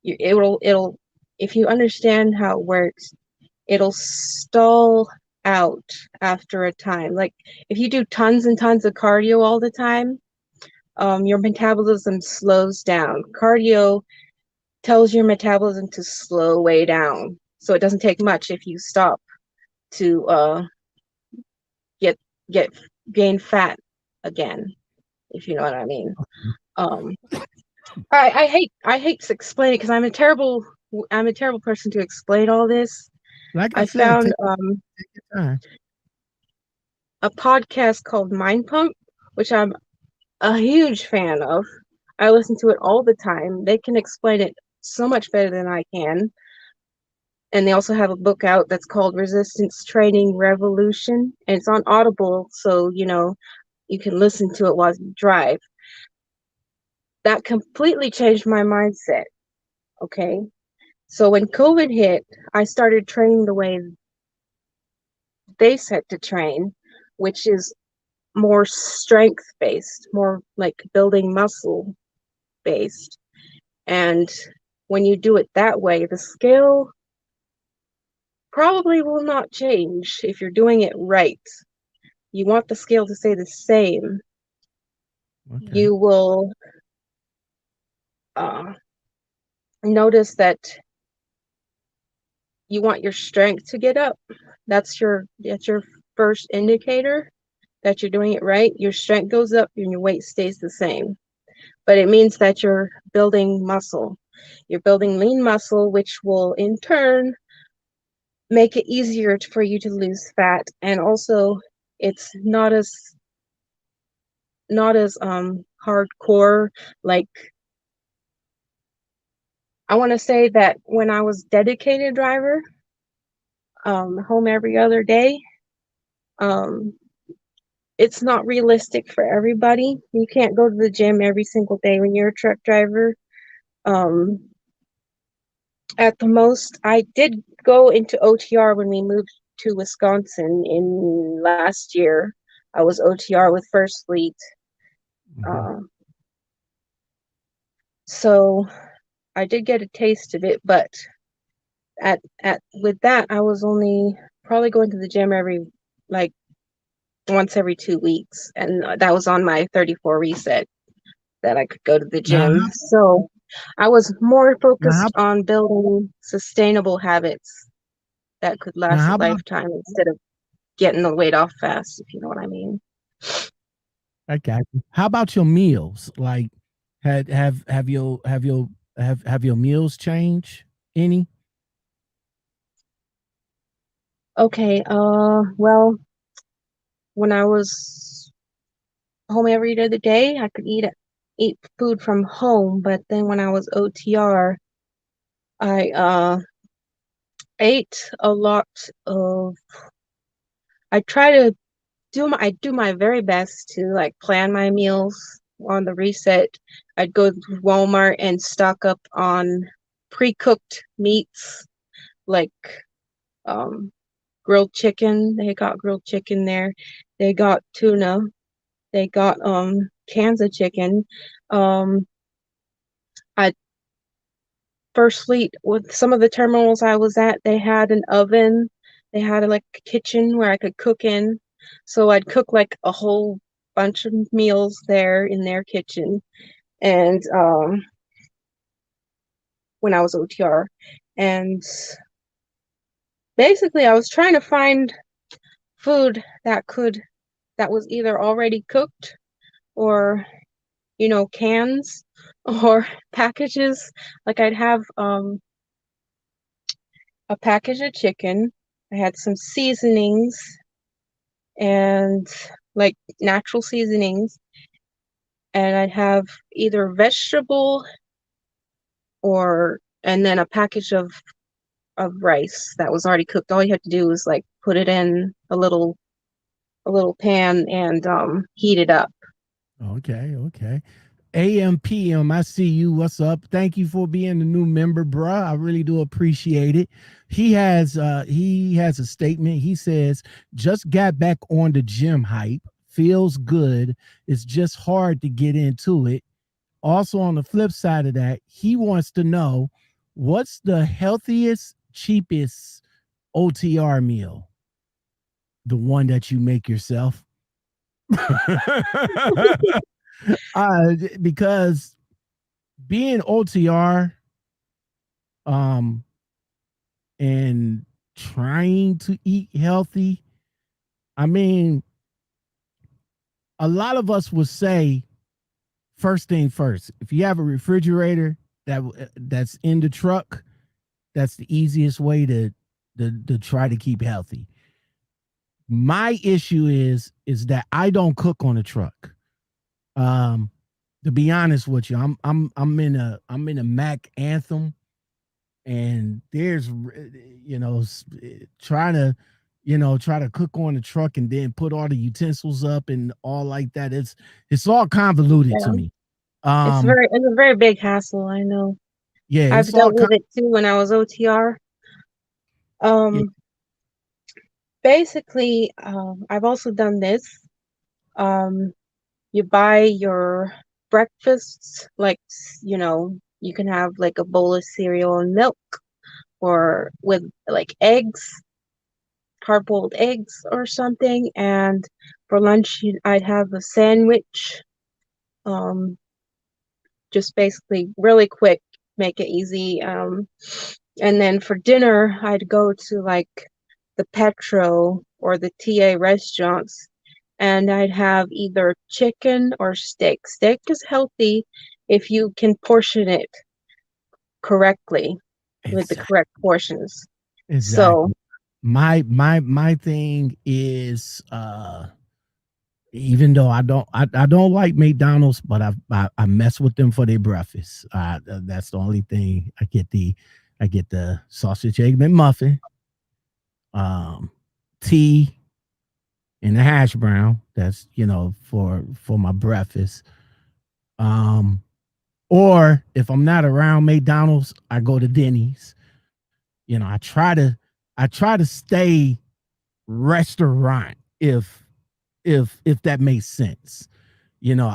it'll if you understand how it works, it'll stall out after a time. Like if you do tons and tons of cardio all the time, your metabolism slows down. Cardio tells your metabolism to slow way down. So it doesn't take much if you stop to gain fat again, if you know what I mean. I hate to explain it because I'm a terrible person to explain all this. Like I said, found a podcast called Mind Pump, which I'm a huge fan of. I listen to it all the time. They can explain it so much better than I can. And they also have a book out that's called Resistance Training Revolution, and it's on Audible, so you can listen to it while you drive. That completely changed my mindset. Okay. So when COVID hit, I started training the way they said to train, which is more strength based, more like building muscle based. And when you do it that way, the scale probably will not change if you're doing it right. You want the scale to stay the same. Okay. You will notice that you want your strength to get up. That's your first indicator that you're doing it right. Your strength goes up and your weight stays the same. but it means that you're building muscle. You're building lean muscle, which will in turn make it easier for you to lose fat. And also it's not as hardcore. Like, I want to say that when I was dedicated driver, home every other day, um it's not realistic for everybody. You can't go to the gym every single day when you're a truck driver. um at the most, I did go into OTR when we moved to Wisconsin in last year. I was OTR with First Fleet. Mm-hmm. uh, so I did get a taste of it, but at with that, I was only probably going to the gym every, like, once every 2 weeks, and that was on my 34 reset that I could go to the Now, gym. So I was more now, how, focused on building sustainable habits that could now, last a how about lifetime instead of getting the weight off fast, if you know what I mean. I got you. How about your meals? Like, have your meals changed any? Okay, well, when I was home every other day, I could eat food from home, but then when I was OTR, I ate a lot of I try to do my very best to, like, plan my meals on the reset. I'd go to Walmart and stock up on pre-cooked meats, like um grilled chicken. They got grilled chicken there. They got tuna. They got cans of chicken. Um I First Fleet, with some of the terminals I was at, they had an oven. They had like a kitchen where I could cook in. So I'd cook like a whole bunch of meals there in their kitchen. And when I was OTR. And basically I was trying to find food that was either already cooked or, cans or packages. Like, I'd have a package of chicken. I had some seasonings and, like, natural seasonings, and I'd have either vegetable and then a package of rice that was already cooked. All you had to do was, like, put it in a little pan and heat it up. Okay. AM/PM, I see you. What's up? Thank you for being a new member, bruh. I really do appreciate it. He has a statement. He says, just got back on the gym hype. Feels good. It's just hard to get into it. Also, on the flip side of that, he wants to know what's the healthiest, cheapest OTR meal? The one that you make yourself. Because being OTR, um, and trying to eat healthy, I mean, a lot of us would say first thing first. If you have a refrigerator that's in the truck, that's the easiest way to try to keep healthy. My issue is that I don't cook on a truck. Um, to be honest with you, I'm in a Mac Anthem, and there's trying to try to cook on the truck and then put all the utensils up and all like that. It's all convoluted to Yeah, me. Um, it's a very big hassle. I know. yeah, I've it's all dealt with it too when I was OTR. yeah. Um, Basically, I've also done this. Um, you buy your breakfasts, like, you can have like a bowl of cereal and milk, or with, like, eggs, hard-boiled eggs or something. And for lunch, I'd have a sandwich. Um, just basically really quick, make it easy. And then for dinner, I'd go to, like, the Petro or the TA restaurants, and I'd have either chicken or steak. Steak is healthy, if you can portion it correctly with the Exactly. correct portions. So Exactly. My thing is even though I don't like McDonald's, but I mess with them for their breakfast. That's the only thing. I get the sausage egg McMuffin, um, tea, and the hash brown. That's for my breakfast. Um, or if I'm not around McDonald's, I go to Denny's. I try to stay restaurant if that makes sense.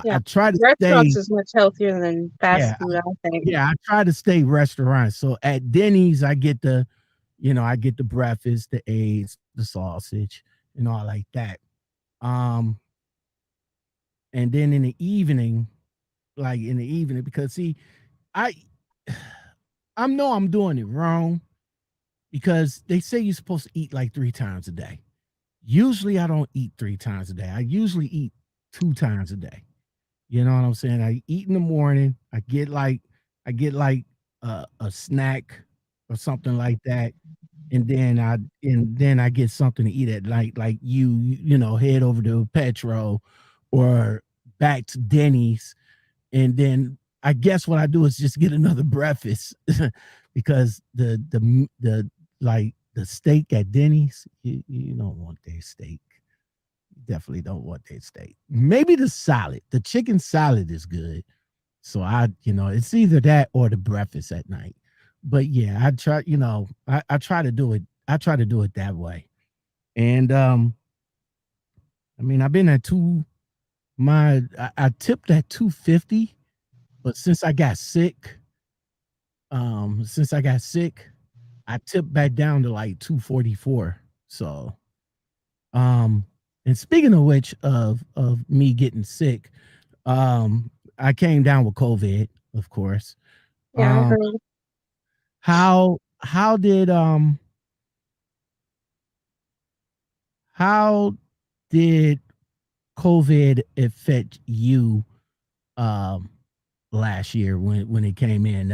yeah, I try to restaurants stay, is much healthier than fast yeah, food, I think. yeah, I try to stay restaurant. So at Denny's, I get the breakfast, the eggs, the sausage, and all like that. Um, and then in the evening, because see, I I know I'm doing it wrong because they say you're supposed to eat like 3 times a day. Usually I don't eat 3 times a day. I usually eat 2 times a day. You know what I'm saying? I eat in the morning. I get like a snack or something like that, and then I get something to eat at night. Like head over to Petro or back to Denny's, and then I guess what I do is just get another breakfast because the steak at Denny's, you don't want their steak. You definitely don't want their steak. Maybe the salad. The chicken salad is good. So it's either that or the breakfast at night. But yeah, I try, I try to do it. I try to do it that way. And I mean, I've been at I tipped at 250, but since I got sick, I tipped back down to like 244. So um and speaking of which of me getting sick, I came down with COVID, of course. Yeah, I Um heard. how did how did COVID affect you um last year when it came in?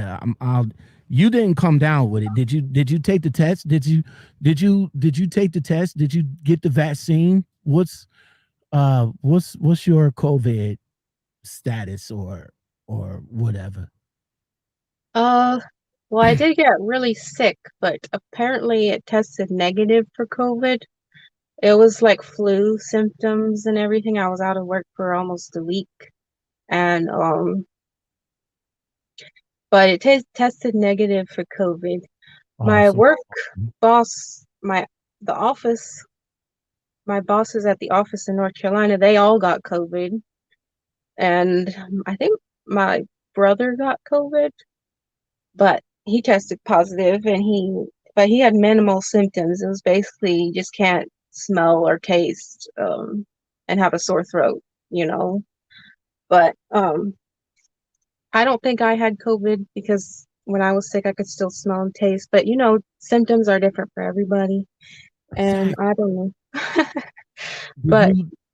You didn't come down with it. Did you take the test? Did you take the test? Did you get the vaccine? What's your COVID status or whatever? Uh, well, I did get really sick, but apparently it tested negative for COVID. It was like flu symptoms and everything. I was out of work for almost a week, and but it tested negative for COVID. My Awesome. work boss, the office, my bosses at the office in North Carolina, they all got COVID, and I think my brother got COVID, but he tested positive, and he had minimal symptoms. It was basically you just can't smell or taste, and have a sore throat, you know. But I don't think I had COVID because when I was sick, I could still smell and taste. But symptoms are different for everybody, and Exactly. I don't know. Did But you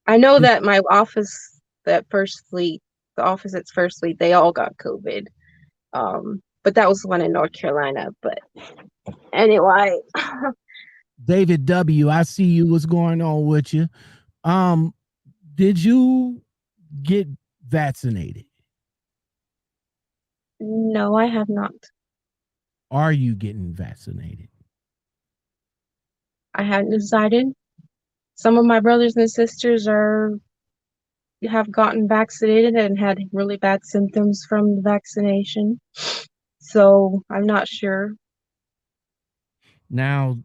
I know did that my office, that First Fleet, the office at First Fleet, they all got COVID. But that was the one in North Carolina. But anyway, David W? I see you. What's going on with you? Um, did you get vaccinated? no, I have not. Are you getting vaccinated? I hadn't decided. Some of my brothers and sisters are have gotten vaccinated and had really bad symptoms from the vaccination. So I'm not sure. Now,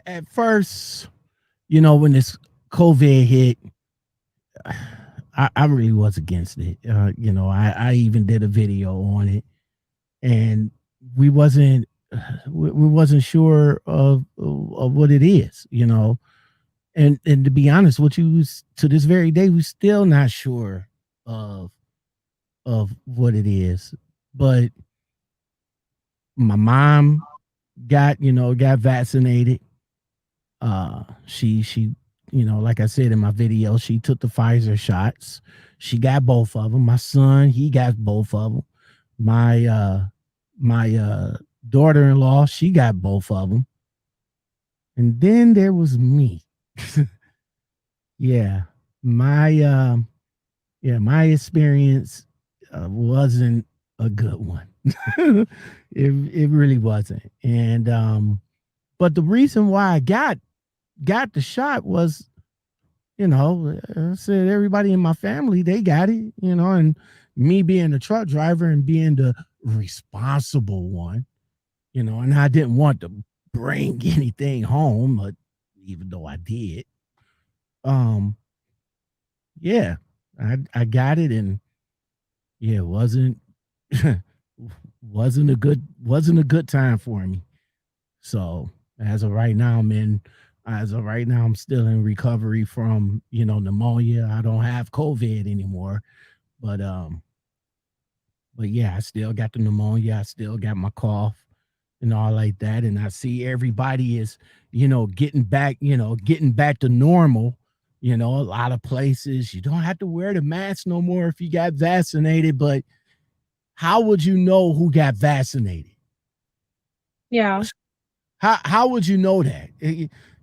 at first, when this COVID hit, I really was against it. I even did a video on it, and we wasn't we wasn't sure of what it is. And to be honest with you, to this very day, we're still not sure of what it is. But my mom got vaccinated. She like I said in my video, she took the Pfizer shots. She got both of them. My son, he got both of them. My daughter-in-law, she got both of them. And then there was me. Yeah, my my experience wasn't a good one. It really wasn't. And but the reason why I got the shot was, I said everybody in my family, they got it, and me being a truck driver and being the responsible one, and I didn't want to bring anything home, but even though I did, yeah, I got it, and yeah, it wasn't a good time for me. So as of right now, I'm still in recovery from, pneumonia. I don't have COVID anymore, but yeah, I still got the pneumonia. I still got my cough and all like that. And I see everybody is, getting back to normal. A lot of places you don't have to wear the mask no more if you got vaccinated, but how would you know who got vaccinated? Yeah. How would you know that?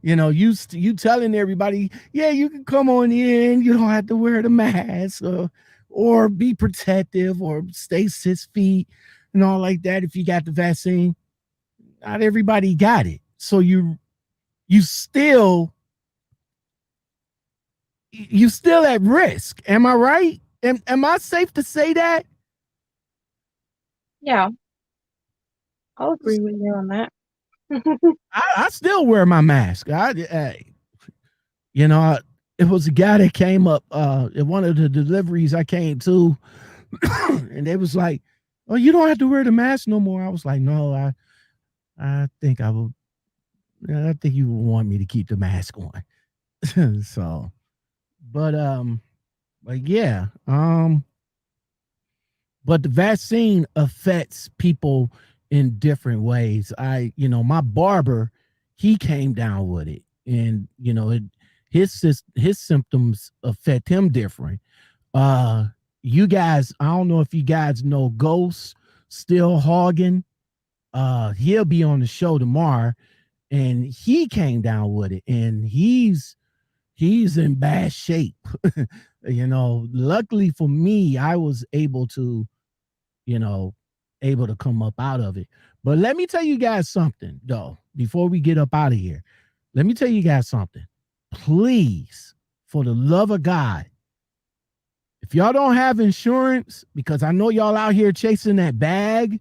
You telling everybody, yeah, you can come on in, you don't have to wear the mask or be protective or stay 6 feet and all like that if you got the vaccine. Not everybody got it. So you still at risk. Am I right? Am I safe to say that? Yeah. I'll agree with you on that. I still wear my mask. It was a guy that came up at one of the deliveries I came to, and they was like, "Oh, you don't have to wear the mask no more." I was like, "No, I think I will. I think you would want me to keep the mask on." So, but yeah, but the vaccine affects people in different ways. My barber, he came down with it, and his symptoms affect him different. You guys, I don't know if you guys know Ghost Still Hogging. He'll be on the show tomorrow, and he came down with it, and he's in bad shape. Luckily for me, I was able to come up out of it. But let me tell you guys something, though, before we get up out of here. Let me tell you guys something. Please, for the love of God, if y'all don't have insurance, because I know y'all out here chasing that bag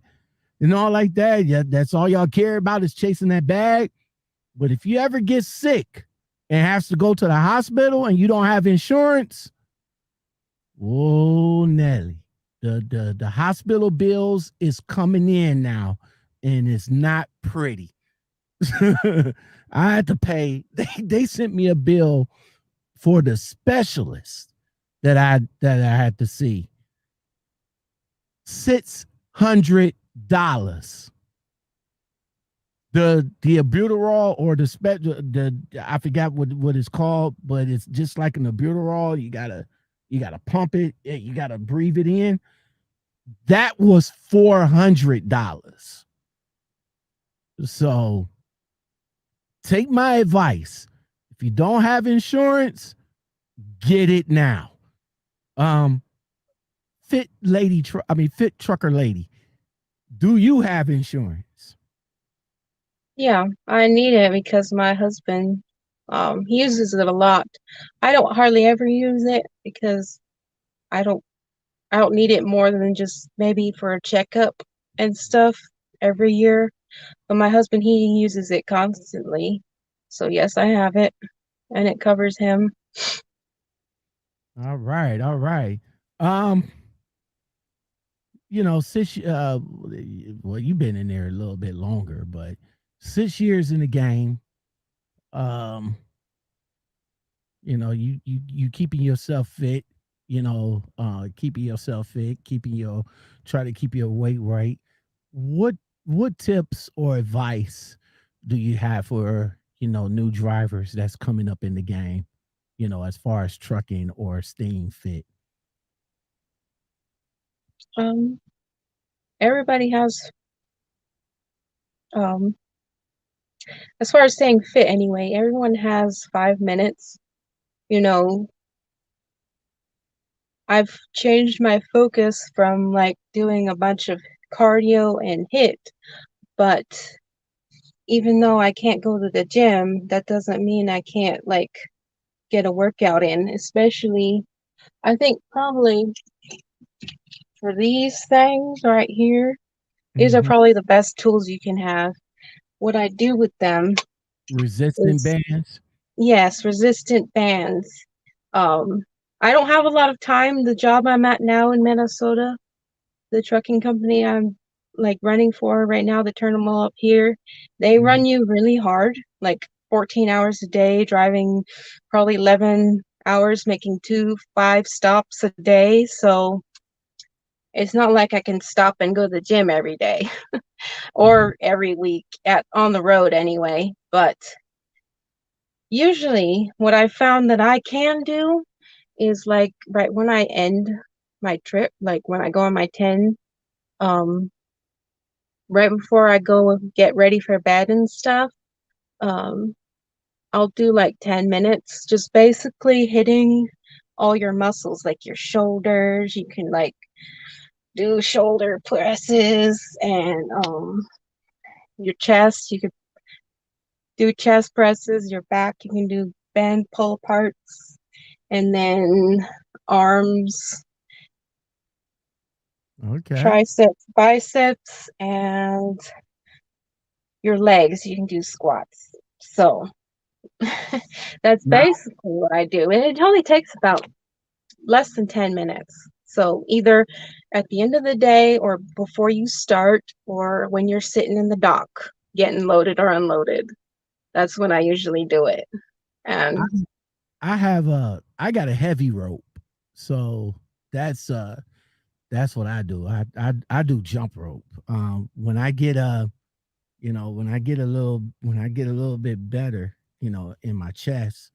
and all like that, yeah, that's all y'all care about is chasing that bag. But if you ever get sick and has to go to the hospital and you don't have insurance, oh, Nelly, the hospital bills is coming in now, and it's not pretty. I had to pay. They sent me a bill for the specialist that I had to see. $600. The albuterol or the I forgot what it's called, but it's just like an albuterol. You gotta pump it. You gotta breathe it in. That was $400. So take my advice. If you don't have insurance, get it now. Fit trucker lady, do you have insurance? Yeah, I need it because my husband, he uses it a lot. I don't hardly ever use it because I don't need it more than just maybe for a checkup and stuff every year. But my husband, he uses it constantly. So yes, I have it, and it covers him. All right. Since well, you've been in there a little bit longer, but 6 years in the game, you keeping yourself fit, try to keep your weight right. What tips or advice do you have for new drivers that's coming up in the game? as far as trucking or staying fit? Um, Everybody has, um, as far as staying fit anyway, everyone has 5 minutes. You know, I've changed my focus from like doing a bunch of cardio and hit, but even though I can't go to the gym, that doesn't mean I can't like get a workout in, especially I think probably for these things right here, these are Hmm. probably the best tools you can have. What I do with them Resistant is, bands. yes, resistant bands. Um, I don't have a lot of time. The job I'm at now in Minnesota, the trucking company I'm like running for right now, the terminal up here, they Mhm. run you really hard, like 14 hours a day, driving probably 11 hours, making 5 stops a day. So it's not like I can stop and go to the gym every day or every week at on the road anyway. But usually what I found that I can do is like right when I end my trip, like when I go on my 10, um, right before I go get ready for bed and stuff, um, I'll do like 10 minutes, just basically hitting all your muscles, like your shoulders. You can like do shoulder presses and your chest. You can do chest presses, your back, you can do band pull parts, and then arms, Okay. triceps, biceps, and your legs, you can do squats. So that's Now, basically what I do. And it only takes about less than 10 minutes. So either at the end of the day or before you start or when you're sitting in the dock getting loaded or unloaded. That's when I usually do it. I, And I got a heavy rope, so that's that's what I do. I do jump rope. When I get when I get a little bit better, in my chest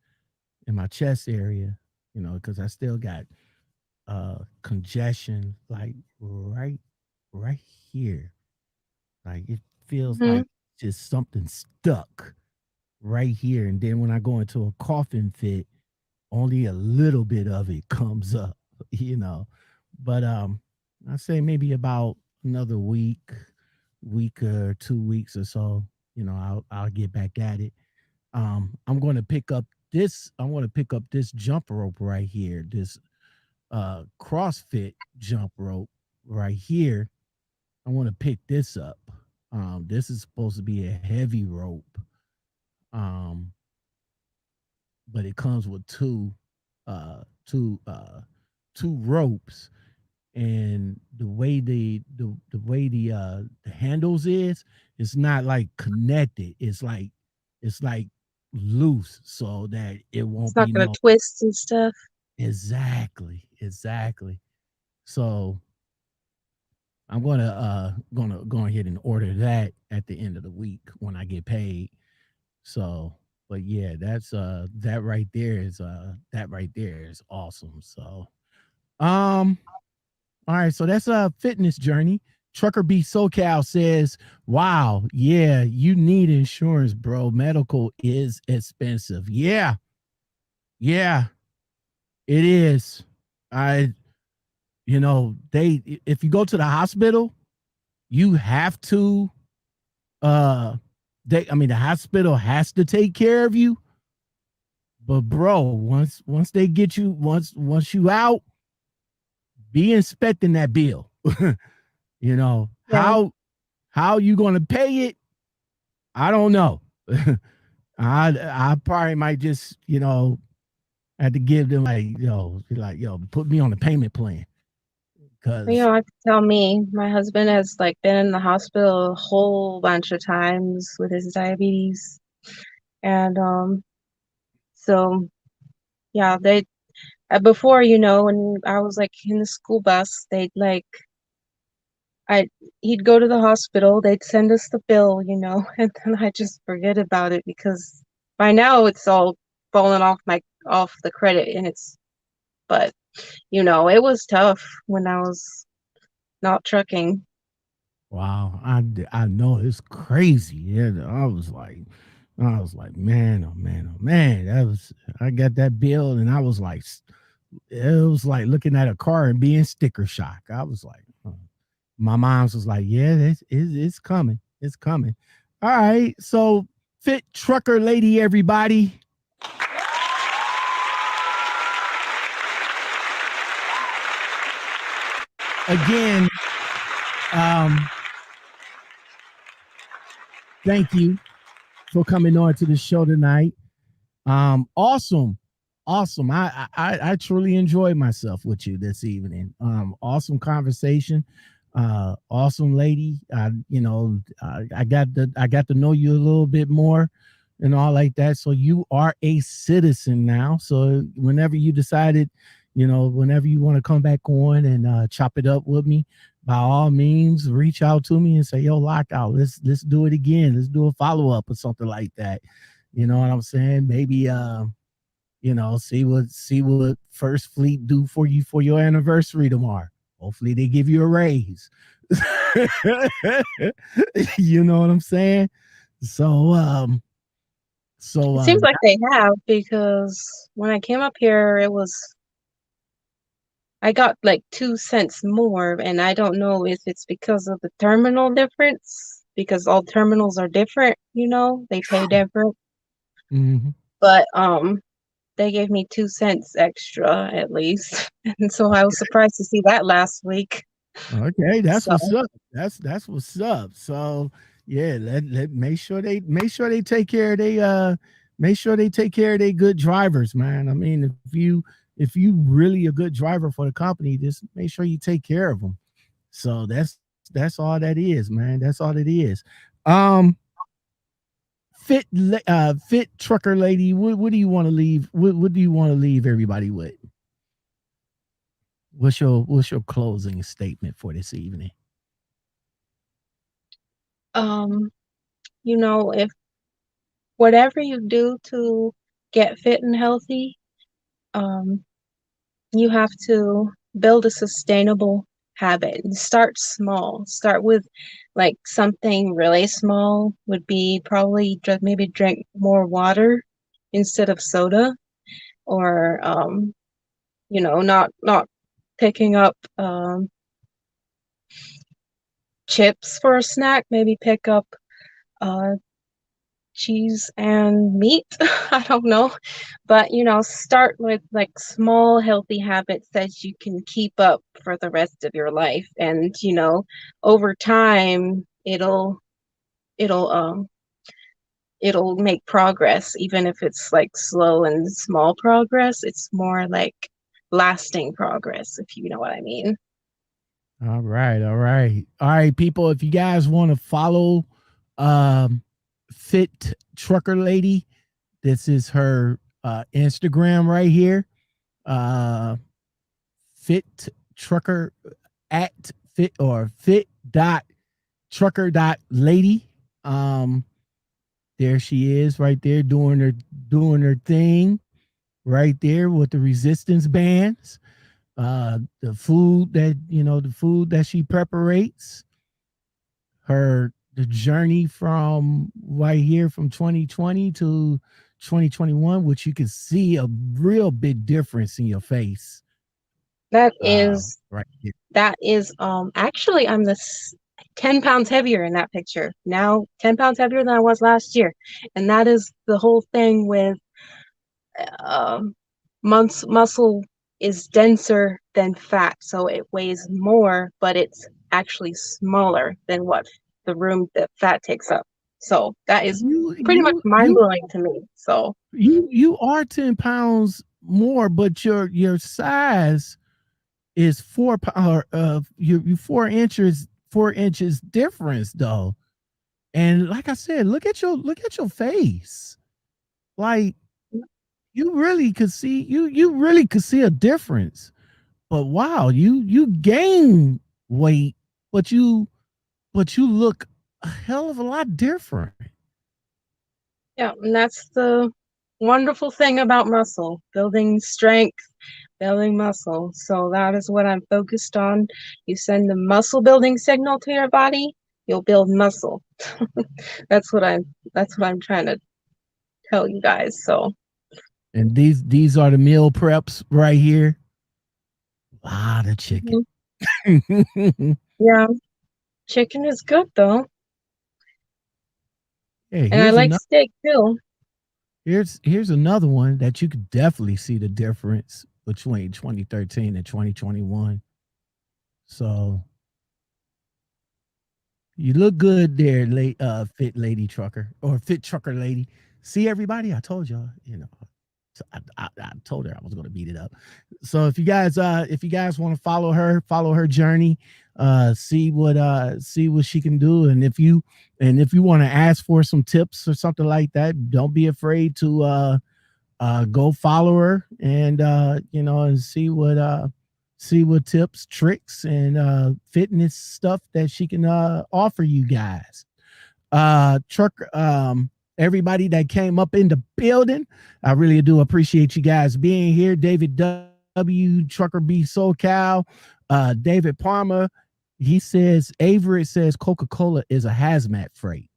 area, because I still got congestion like right here. Like it feels mhm, like just something stuck right here. And then when I go into a coughing fit, only a little bit of it comes up, you know. But I say maybe about another week or 2 weeks or so, I'll get back at it. I'm going to pick up this jump rope right here, this CrossFit jump rope right here. I want to pick this up. This is supposed to be a heavy rope. Um, but it comes with uh two uh two ropes, and the way the handles is, it's not like connected. It's like loose so that it it's won't not be gonna no. twist and stuff. Exactly. So I'm gonna go ahead and order that at the end of the week when I get paid. So, but yeah, that's that right there is awesome. So, um, all right, so that's a fitness journey. Trucker B SoCal says, "Wow, yeah, you need insurance, bro. Medical is expensive. Yeah, it is. I, they if you go to the hospital, you have to the hospital has to take care of you. But bro, once they get you, once you out, be inspecting that bill. you know Yeah. how how you gonna pay it? I don't know. I probably might just have to give them like put me on a payment plan You because don't have to tell me. My husband has like been in the hospital a whole bunch of times with his diabetes. And so yeah, they before, when I was like in the school bus, they'd like I he'd go to the hospital, they'd send us the bill, and then I just forget about it because by now it's all fallen off my off the credit, and but it was tough when I was not trucking. Wow, I know it's crazy. Yeah, I was like, man, oh man, oh man. I got that bill, and I was like, it was like looking at a car and being sticker shock. I was like, oh. My mom's was like, yeah, it's coming, it's coming. All right, so fit trucker lady, everybody. Again, um, thank you for coming on to the show tonight. Awesome, awesome. I truly enjoyed myself with you this evening. Awesome conversation. Awesome lady. I got to know you a little bit more and all like that. So you are a citizen now. So whenever you decided, whenever you want to come back on and chop it up with me, by all means, reach out to me and say, yo, Lockout, let's do it again. Let's do a follow-up or something like that. You know what I'm saying? Maybe see what First Fleet do for you for your anniversary tomorrow. Hopefully they give you a raise. You know what I'm saying? So It seems like they have, because when I came up here, I got like 2 cents more, and I don't know if it's because of the terminal difference, because all terminals are different, they pay different. mm-hmm. But they gave me 2 cents extra at least. And so I was surprised to see that last week. Okay, that's So what's up. That's what's up. So yeah, let make sure they take care of make sure they take care of their good drivers, man. I mean, if you really a good driver for the company, just make sure you take care of them. So that's all that is, man. That's all it is. Um, fit trucker lady, what do you want to leave? What do you want to leave everybody with? What's your closing statement for this evening? if whatever you do to get fit and healthy, um, you have to build a sustainable habit and start small. Start with like something really small, would be probably maybe drink more water instead of soda, or not picking up chips for a snack. Maybe pick up uh cheese and meat. I don't know. But start with like small healthy habits that you can keep up for the rest of your life. And over time it'll it'll make progress, even if it's like slow and small progress. It's more like lasting progress, if you know what I mean. All right, all right, all right, people. If you guys want to follow um, Fit Trucker Lady, this is her Instagram right here. Fit Trucker at fit or fit dot trucker dot lady. Um, there she is, right there, doing her thing, right there with the resistance bands. The food that she preparates, the journey from right here from 2020 to 2021, which you can see a real big difference in your face. That is Right here. actually, I'm 10 pounds heavier in that picture. Now 10 pounds heavier than I was last year. And that is the whole thing with um muscle is denser than fat, so it weighs more, but it's actually smaller than what the room that fat takes up. So that is You pretty much you you mind-blowing to me. So you are 10 pounds more, but your size is 4 pound you 4 inches difference though. And like I said, look at your face. Like you really could see a difference. But wow, you gain weight, but you look a hell of a lot different. yeah, and that's the wonderful thing about muscle, building strength, building muscle. So that is what I'm focused on. You send the muscle building signal to your body, you'll build muscle. That's what I'm trying to tell you guys. So, and these are the meal preps right here. A lot of chicken. Yeah, chicken is good though. Hey, And I like steak too. Here's another one that you could definitely see the difference between 2013 and 2021. So you look good there, fit lady trucker or fit trucker lady. See, everybody, I told y'all, I told her I was going to beat it up. So if you guys want to follow her journey, see what she can do, and if you want to ask for some tips or something like that, don't be afraid to go follow her and and see what tips, tricks, and fitness stuff that she can offer you guys. Everybody that came up in the building, I really do appreciate you guys being here. David W, Trucker B SoCal, David Palmer, he says, Avery says Coca-Cola is a hazmat freight.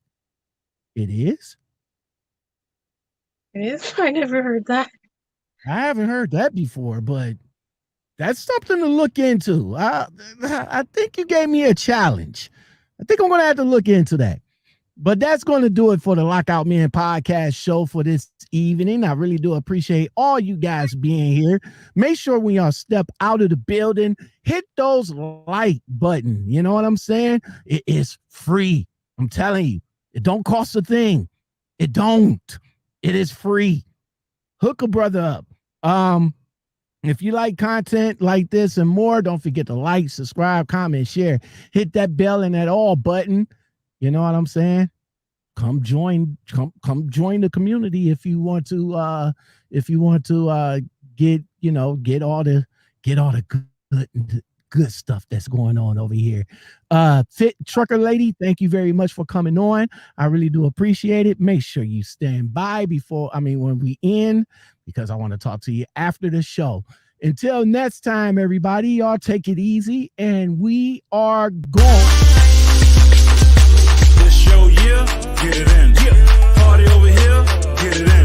It is? It is? I never heard that. I haven't heard that before, but that's something to look into. I think you gave me a challenge. I think I'm going to have to look into that. But that's going to do it for the Lockoutmen podcast show for this evening. I really do appreciate all you guys being here. Make sure when y'all step out of the building, hit those like button. You know what I'm saying? It is free. I'm telling you, it don't cost a thing. It don't. It is free. Hook a brother up. If you like content like this and more, don't forget to like, subscribe, comment, share. Hit that bell and that all button. You know what I'm saying? Come join the community if you want to get all the good stuff that's going on over here. Fit Trucker Lady, thank you very much for coming on. I really do appreciate it. Make sure you stand by when we end, because I want to talk to you after the show. Until next time, everybody, y'all take it easy, and we are gone. Show, yeah, get it in. Yeah. Party over here, get it in.